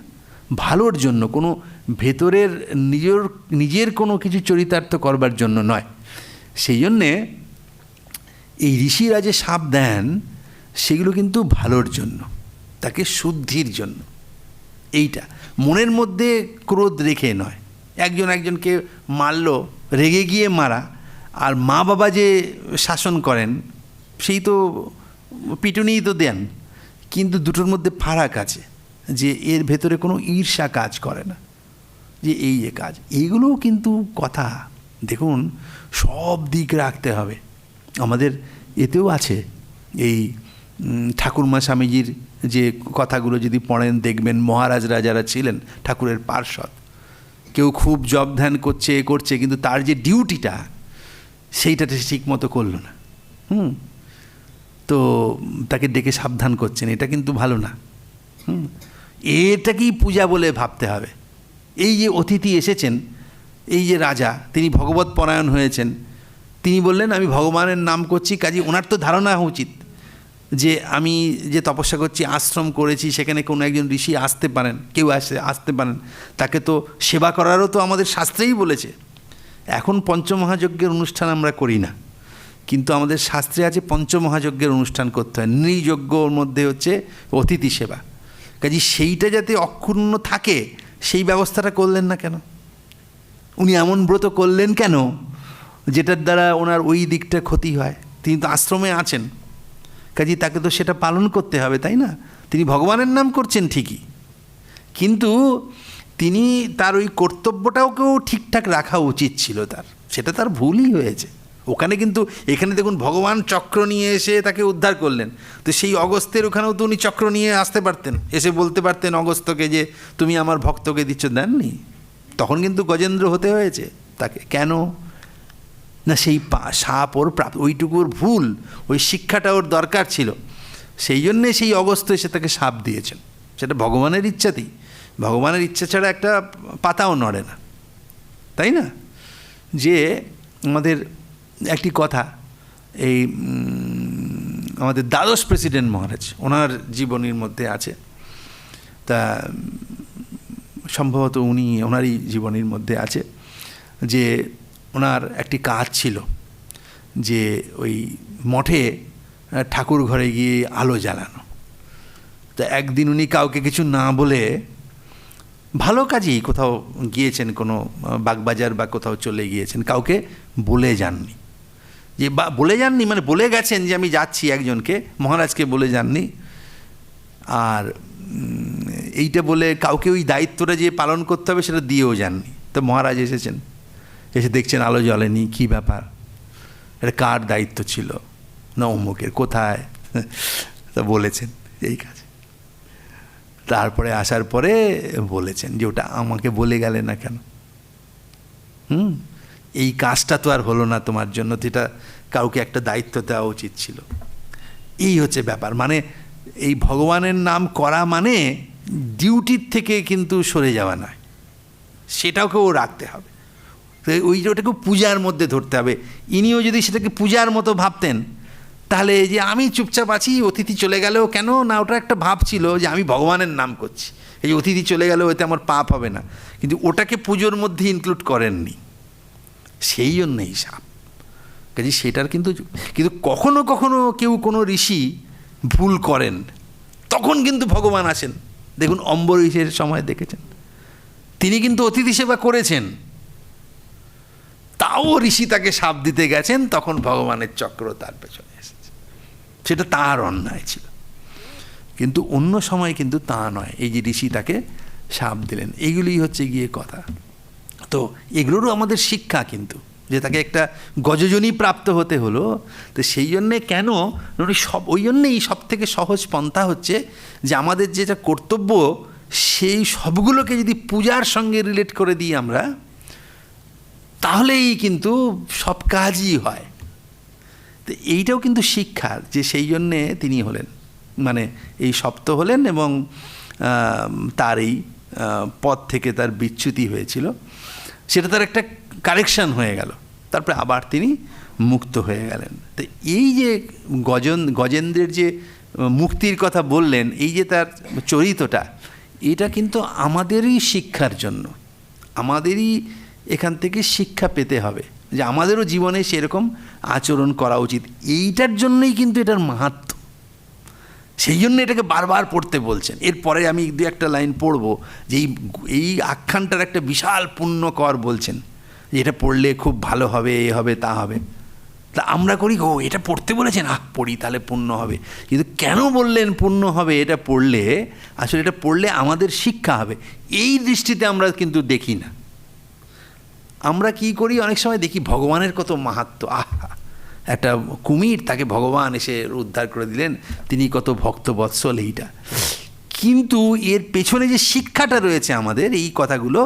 S1: ভালোর জন্য, কোনো ভেতরের নিজের কোনো কিছু চরিতার্থ করবার জন্য নয়। সেই জন্যে এই ঋষিরা যে শাপ দেন, সেগুলো কিন্তু ভালোর জন্য, তাকে শুদ্ধির জন্য। এইটা মনের মধ্যে ক্রোধ রেখে নয়। একজনকে মারলো, রেগে গিয়ে মারা, আর মা বাবা যে শাসন করেন সেই তো পিটুনিই তো দেন, কিন্তু দুটোর মধ্যে ফারাক আছে। যে এর ভেতরে কোনো ঈর্ষা কাজ করে না, যে এই যে কাজ, এইগুলোও কিন্তু কথা। দেখুন, সব দিক রাখতে হবে। আমাদের এতেও আছে, এই ঠাকুরমা স্বামীজির যে কথাগুলো যদি পড়েন দেখবেন, মহারাজরা যারা ছিলেন ঠাকুরের পার্ষদ, কেউ খুব জপ ধ্যান করছে করছে, কিন্তু তার যে ডিউটিটা সেইটাতে ঠিক মতো করলো না, তো তাকে ডেকে সাবধান করছেন, এটা কিন্তু ভালো না। এটাকেই পূজা বলে ভাবতে হবে। এই যে অতিথি এসেছেন, এই যে রাজা, তিনি ভগবত পরায়ণ হয়েছেন, তিনি বললেন আমি ভগবানের নাম করছি, কাজে ওনার তো ধারণা উচিত যে আমি যে তপস্যা করছি, আশ্রম করেছি, সেখানে কোনো একজন ঋষি আসতে পারেন, কেউ আসতে পারেন, তাকে তো সেবা করারও তো আমাদের শাস্ত্রেই বলেছে। এখন পঞ্চমহাযজ্ঞের অনুষ্ঠান আমরা করি না, কিন্তু আমাদের শাস্ত্রে আছে পঞ্চমহাযজ্ঞের অনুষ্ঠান করতে হয়। নৃযজ্ঞর মধ্যে হচ্ছে অতিথি সেবা, কাজে সেইটা যাতে অক্ষুণ্ণ থাকে সেই ব্যবস্থাটা করলেন না কেন? উনি এমন ব্রত করলেন কেন যেটার দ্বারা ওনার ওই দিকটা ক্ষতি হয়? তিনি তো আশ্রমে আছেন, কাজে তাকে তো সেটা পালন করতে হবে, তাই না? তিনি ভগবানের নাম করছেন ঠিকই, কিন্তু তিনি তার ওই কর্তব্যটাকেও ঠিকঠাক রাখা উচিত ছিল তার, সেটা তার ভুলই হয়েছে ওখানে। কিন্তু এখানে দেখুন, ভগবান চক্র নিয়ে এসে তাকে উদ্ধার করলেন, তো সেই অগস্ত্যের ওখানেও তো উনি চক্র নিয়ে আসতে পারতেন, এসে বলতে পারতেন অগস্ত্যকে যে তুমি আমার ভক্তকে দিচ্ছ, দেননি। তখন কিন্তু গজেন্দ্র হতে হয়েছে তাকে। কেন না? সেই সাপ ওর প্রাপ্ত, ওইটুকুর ভুল, ওই শিক্ষাটা ওর দরকার ছিল, সেই জন্যে সেই অগস্ত্য এসে তাকে সাপ দিয়েছেন। সেটা ভগবানের ইচ্ছাতেই, ভগবানের ইচ্ছা ছাড়া একটা পাতাও নড়ে না, তাই না? যে আমাদের একটি কথা, এই আমাদের দ্বাদশ প্রেসিডেন্ট মহারাজ, ওনার জীবনীর মধ্যে আছে, তা সম্ভবত ওনারই জীবনীর মধ্যে আছে যে ওনার একটি কাজ ছিল যে ওই মঠে ঠাকুর ঘরে গিয়ে আলো জ্বালানো। তা একদিন উনি কাউকে কিছু না বলে, ভালো কাজেই কোথাও গিয়েছেন, কোনো বাগবাজার বা কোথাও চলে গিয়েছেন, কাউকে বলে যাননি, যে বলে যাননি মানে বলে গেছেন যে আমি যাচ্ছি একজনকে, মহারাজকে বলে যাননি। আর এইটা বলে কাউকে ওই দায়িত্বটা যে পালন করতে হবে সেটা দিয়েও যাননি। তো মহারাজ এসেছেন, এসে দেখছেন আলো জ্বলেনি, কী ব্যাপার, এটা কার দায়িত্ব ছিল? না অমুকের। কোথায়? তা বলেছেন এই কাজ। তারপরে আসার পরে বলেছেন যে ওটা আমাকে বলে গেলে না কেন? এই কাজটা তো আর হলো না তোমার জন্য, তো এটা কাউকে একটা দায়িত্ব দেওয়া উচিত ছিল। এই হচ্ছে ব্যাপার। মানে এই ভগবানের নাম করা মানে ডিউটির থেকে কিন্তু সরে যাওয়া নয়, সেটাকেও রাখতে হবে। ওটাকে পূজার মধ্যে ধরতে হবে। ইনিও যদি সেটাকে পূজার মতো ভাবতেন, তাহলে যে আমি চুপচাপ আছি, অতিথি চলে গেলেও কেন না, ওটা একটা ভাব ছিল যে আমি ভগবানের নাম করছি, এই অতিথি চলে গেলেও এতে আমার পাপ হবে না, কিন্তু ওটাকে পুজোর মধ্যে ইনক্লুড করেননি, সেই জন্যই সাপ। কাজে সেটার কিন্তু কখনো কখনো কেউ কোনো ঋষি ভুল করেন, তখন কিন্তু ভগবান আসেন। দেখুন অম্বরীশের সময় দেখেছেন, তিনি কিন্তু অতিথি সেবা করেছেন, তাও ঋষি তাকে শাপ দিতে গেছেন, তখন ভগবানের চক্র তার পেছনে এসেছে। সেটা তার অন্যায় ছিল, কিন্তু অন্য সময় কিন্তু তা নয়। এই যে ঋষি তাকে শাপ দিলেন, এইগুলি হচ্ছে গিয়ে কথা। তো এগুলোরও আমাদের শিক্ষা, কিন্তু যে তাকে একটা গজজনী প্রাপ্ত হতে হলো। তো সেই জন্যে কেন ওই জন্যেই সব থেকে সহজ পন্থা হচ্ছে যে আমাদের যেটা কর্তব্য, সেই সবগুলোকে যদি পূজার সঙ্গে রিলেট করে দিই আমরা, তাহলেই কিন্তু সব কাজই হয়। তো এইটাও কিন্তু শিক্ষার, যে সেই জন্যে তিনি হলেন, মানে এই সপ্ত হলেন, এবং তার এই পদ থেকে তার বিচ্যুতি হয়েছিল, সেটা তার একটা কারেকশান হয়ে গেল, তারপরে আবার তিনি মুক্ত হয়ে গেলেন। তো এই যে গজেন্দ্রের যে মুক্তির কথা বললেন, এই যে তার চরিত্রটা, এটা কিন্তু আমাদেরই শিক্ষার জন্য, আমাদেরই এখান থেকে শিক্ষা পেতে হবে যে আমাদেরও জীবনে সেরকম আচরণ করা উচিত। এইটার জন্যই কিন্তু এটার মাহাত্ম্য, সেই জন্য এটাকে বারবার পড়তে বলছেন। এরপরে আমি দু একটা লাইন পড়ব, যে এই আখ্যানটার একটা বিশাল পুণ্যকর বলছেন, যে এটা পড়লে খুব ভালো হবে, এ হবে, তা হবে। তা আমরা করি, ও এটা পড়তে বলেছেন, পড়ি তাহলে পুণ্য হবে। কিন্তু কেন বললেন পুণ্য হবে, এটা পড়লে আসলে এটা পড়লে আমাদের শিক্ষা হবে, এই দৃষ্টিতে আমরা কিন্তু দেখি না। আমরা কি করি, অনেক সময় দেখি ভগবানের কত মাহাত্ম্য, একটা কুমির, তাকে ভগবান এসে উদ্ধার করে দিলেন, তিনি কত ভক্তবৎসল, এইটা। কিন্তু এর পেছনে যে শিক্ষাটা রয়েছে আমাদের, এই কথাগুলো,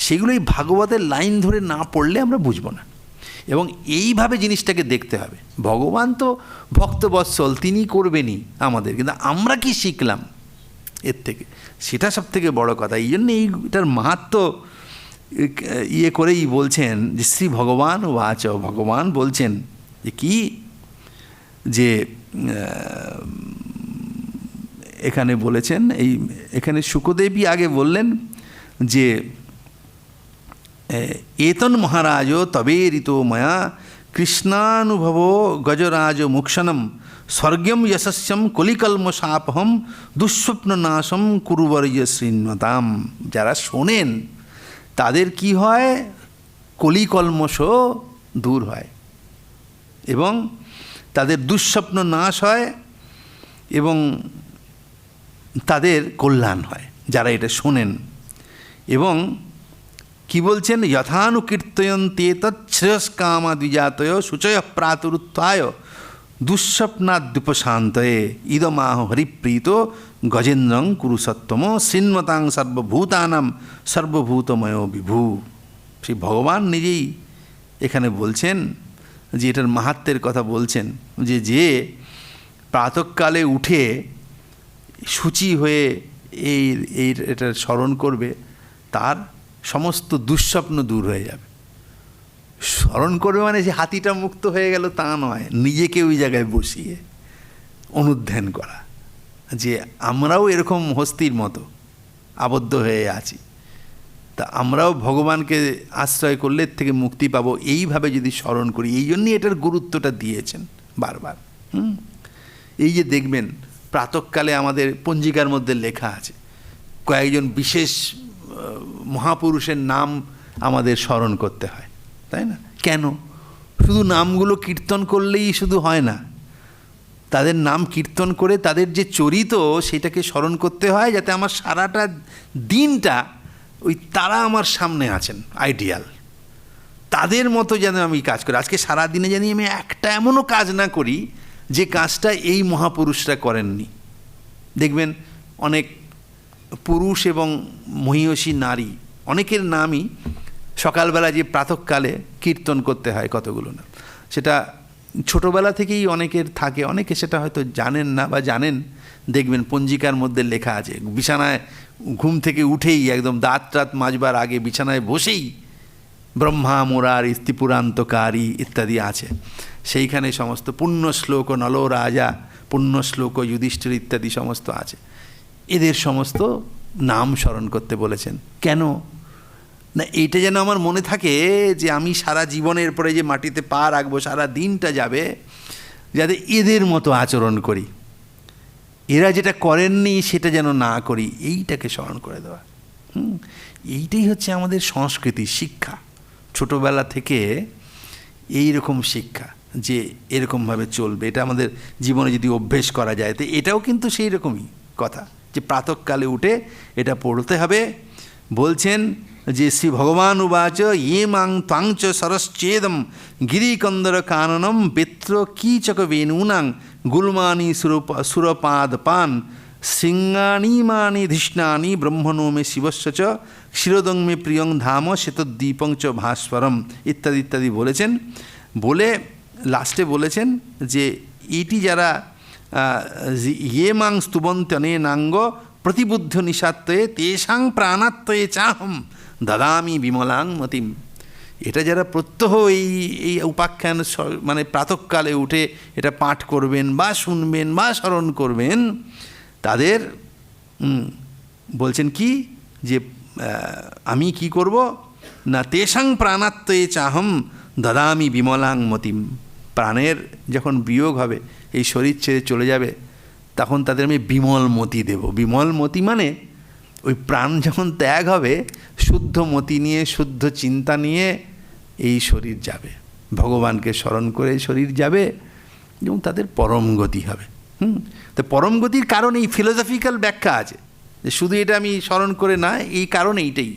S1: সেগুলো এই ভাগবতের লাইন ধরে না পড়লে আমরা বুঝবো না। এবং এইভাবে জিনিসটাকে দেখতে হবে, ভগবান তো ভক্তবৎসল, তিনি করবেনই আমাদের, কিন্তু আমরা কি শিখলাম এর থেকে, সেটা সব থেকে বড় কথা। এই জন্য এইটার মাহাত্ম্য ইয়ে করেই বলছেন যে শ্রী ভগবান বাচ, ভগবান বলছেন যে কি, যে এখানে বলেছেন, এখানে শুকদেবী আগে বললেন যে এতন মহারাজ তবে ঋতো ময়া কৃষ্ণানুভব গজরাজ মোক্ষণম স্বর্গম যশস্যম কলিকল্মশাপহম দুঃস্বপ্ন নাশম কুরুবর্য শ্রীন্মতাম। যারা শোনেন তাদের কি হয়, কলিকল্মষ দূর হয় এবং তাদের দুঃস্বপ্ন নাশ হয় এবং তাদের কল্যাণ হয় যারা এটা শোনেন। এবং কি বলছেন, যথানুকীর্তয়ন্তে তৎশ্রেয়স্কামা দ্বিজাতয় শুচয় প্রাতুরুত্থায় দুঃস্বপ্নাদ্যুপশান্তয়ে ইদমাহ হরিপ্রীত গজেন্দ্রং কুরুসত্তম শ্রীন্মতাং সর্বভূতানাম সর্বভূতময় বিভু। সেই ভগবান নিজেই এখানে বলছেন যে এটার মাহাত্ম্যের কথা বলছেন, যে প্রাতঃকালে উঠে শুচি হয়ে এটার স্মরণ করবে, তার সমস্ত দুঃস্বপ্ন দূর হয়ে যাবে। স্মরণ করবে মানে যে হাতিটা মুক্ত হয়ে গেল তা নয়, নিজেকে ওই জায়গায় বসিয়ে অনুধ্যান করা যে আমরাও এরকম হস্তির মতো আবদ্ধ হয়ে আছি, তা আমরাও ভগবানকে আশ্রয় করলে এর থেকে মুক্তি পাবো, এইভাবে যদি স্মরণ করি। এই জন্যই এটার গুরুত্বটা দিয়েছেন বারবার। এই যে দেখবেন প্রাতঃকালে আমাদের পঞ্জিকার মধ্যে লেখা আছে, কয়েকজন বিশেষ মহাপুরুষের নাম আমাদের স্মরণ করতে হয়, তাই না? কেন? শুধু নামগুলো কীর্তন করলেই শুধু হয় না, তাদের নাম কীর্তন করে তাদের যে চরিত সেটাকে স্মরণ করতে হয়, যাতে আমার সারাটা দিনটা ওই তারা আমার সামনে আছেন আইডিয়াল, তাদের মতো যেন আমি কাজ করি। আজকে সারা দিনে জানি আমি একটা এমনও কাজ না করি যে কাজটা এই মহাপুরুষরা করেননি। দেখবেন অনেক পুরুষ এবং মহিষী নারী, অনেকের নামই সকালবেলা যে প্রাতঃকালে কীর্তন করতে হয় কতগুলো না, সেটা ছোটোবেলা থেকেই অনেকের থাকে, অনেকে সেটা হয়তো জানেন না বা জানেন, দেখবেন পঞ্জিকার মধ্যে লেখা আছে। বিছানায় ঘুম থেকে উঠেই একদম দাঁত টাত মাজবার আগে বিছানায় বসেই ব্রহ্মা মুরার স্ত্রীপুরান্তকারী ইত্যাদি আছে, সেইখানে সমস্ত পুণ্য শ্লোক নল রাজা, পুণ্য শ্লোক যুধিষ্ঠির ইত্যাদি সমস্ত আছে। এদের সমস্ত নাম স্মরণ করতে বলেছেন। কেন না, এইটা যেন আমার মনে থাকে যে আমি সারা জীবনের পরে যে মাটিতে পা রাখবো, সারা দিনটা যাবে, যাতে এদের মতো আচরণ করি, এরা যেটা করেননি সেটা যেন না করি, এইটাকে স্মরণ করে দেওয়া। এইটাই হচ্ছে আমাদের সংস্কৃতি, শিক্ষা। ছোটোবেলা থেকে এই রকম শিক্ষা যে এরকমভাবে চলবে, এটা আমাদের জীবনে যদি অভ্যেস করা যায়, তো এটাও কিন্তু সেই রকমই কথা যে প্রাতঃকালে উঠে এটা পড়তে হবে। বলছেন যে শ্রী ভগবান উবাচ ইয়ে মাং ত্বাংচ সরশ্চেদম গিরিকন্দর কাননম বেত্র কীচক বেনূনাং গুলমানি সুরপাদ পান সিংহাণীমানি ধিষ্ণানি ব্রহ্মণো মে শিবস্য চ ক্ষীরোদং মে প্রিয়ং ধাম শ্বেতদ্বীপং চ ভাস্বরম ইত্যাদি ইত্যাদি বলেছেন। বলে লাস্টে বলেছেন যে এটি যারা ইয়ে মাং স্তুবন্ত্যনে নাঙ্গ প্রতিবুদ্ধ নিষাত্তয়ে তেষাং প্রাণাত্তয়ে চাহম দদামি বিমলাং মতিম। এটা যারা প্রত্যহ এই উপাখ্যান মানে প্রাতঃকালে উঠে এটা পাঠ করবেন বা শুনবেন বা স্মরণ করবেন, তাদের বলছেন কি যে আমি কি করব না, তেষাং প্রাণাত্ময়ে চাহম দদামি বিমলাং মতিম। প্রাণের যখন বিয়োগ হবে, এই শরীর ছেড়ে চলে যাবে, তখন তাদের আমি বিমল মতি দেব। বিমল মতি মানে ওই প্রাণ যখন ত্যাগ হবে, শুদ্ধ মতি নিয়ে, শুদ্ধ চিন্তা নিয়ে এই শরীর যাবে, ভগবানকে স্মরণ করে শরীর যাবে এবং তাদের পরম গতি হবে। তো পরম গতির কারণ এই ফিলোসফিক্যাল ব্যাখ্যা আছে, যে শুধু এটা আমি স্মরণ করে না, এই কারণ এইটাই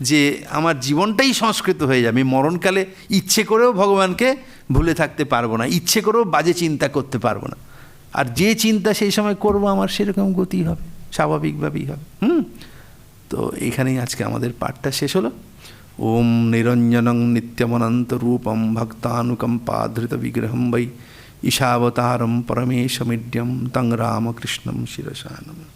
S1: যে আমার জীবনটাই সংস্কৃত হয়ে যাবে। আমি মরণকালে ইচ্ছে করেও ভগবানকে ভুলে থাকতে পারবো না, ইচ্ছে করেও বাজে চিন্তা করতে পারবো না, আর যে চিন্তা সেই সময় করব আমার সেরকম গতি হবে, স্বাভাবিকভাবেই হবে। তো এইখানেই আজকে আমাদের পাঠটা শেষ হলো। ওম নিরঞ্জনং নিত্যমনন্ত রূপম ভক্তানুকম্পাধৃত বিগ্রহম বৈ ঈশাবতারম পরমেশমিড্যম তং রামকৃষ্ণম শিরসা নমঃ।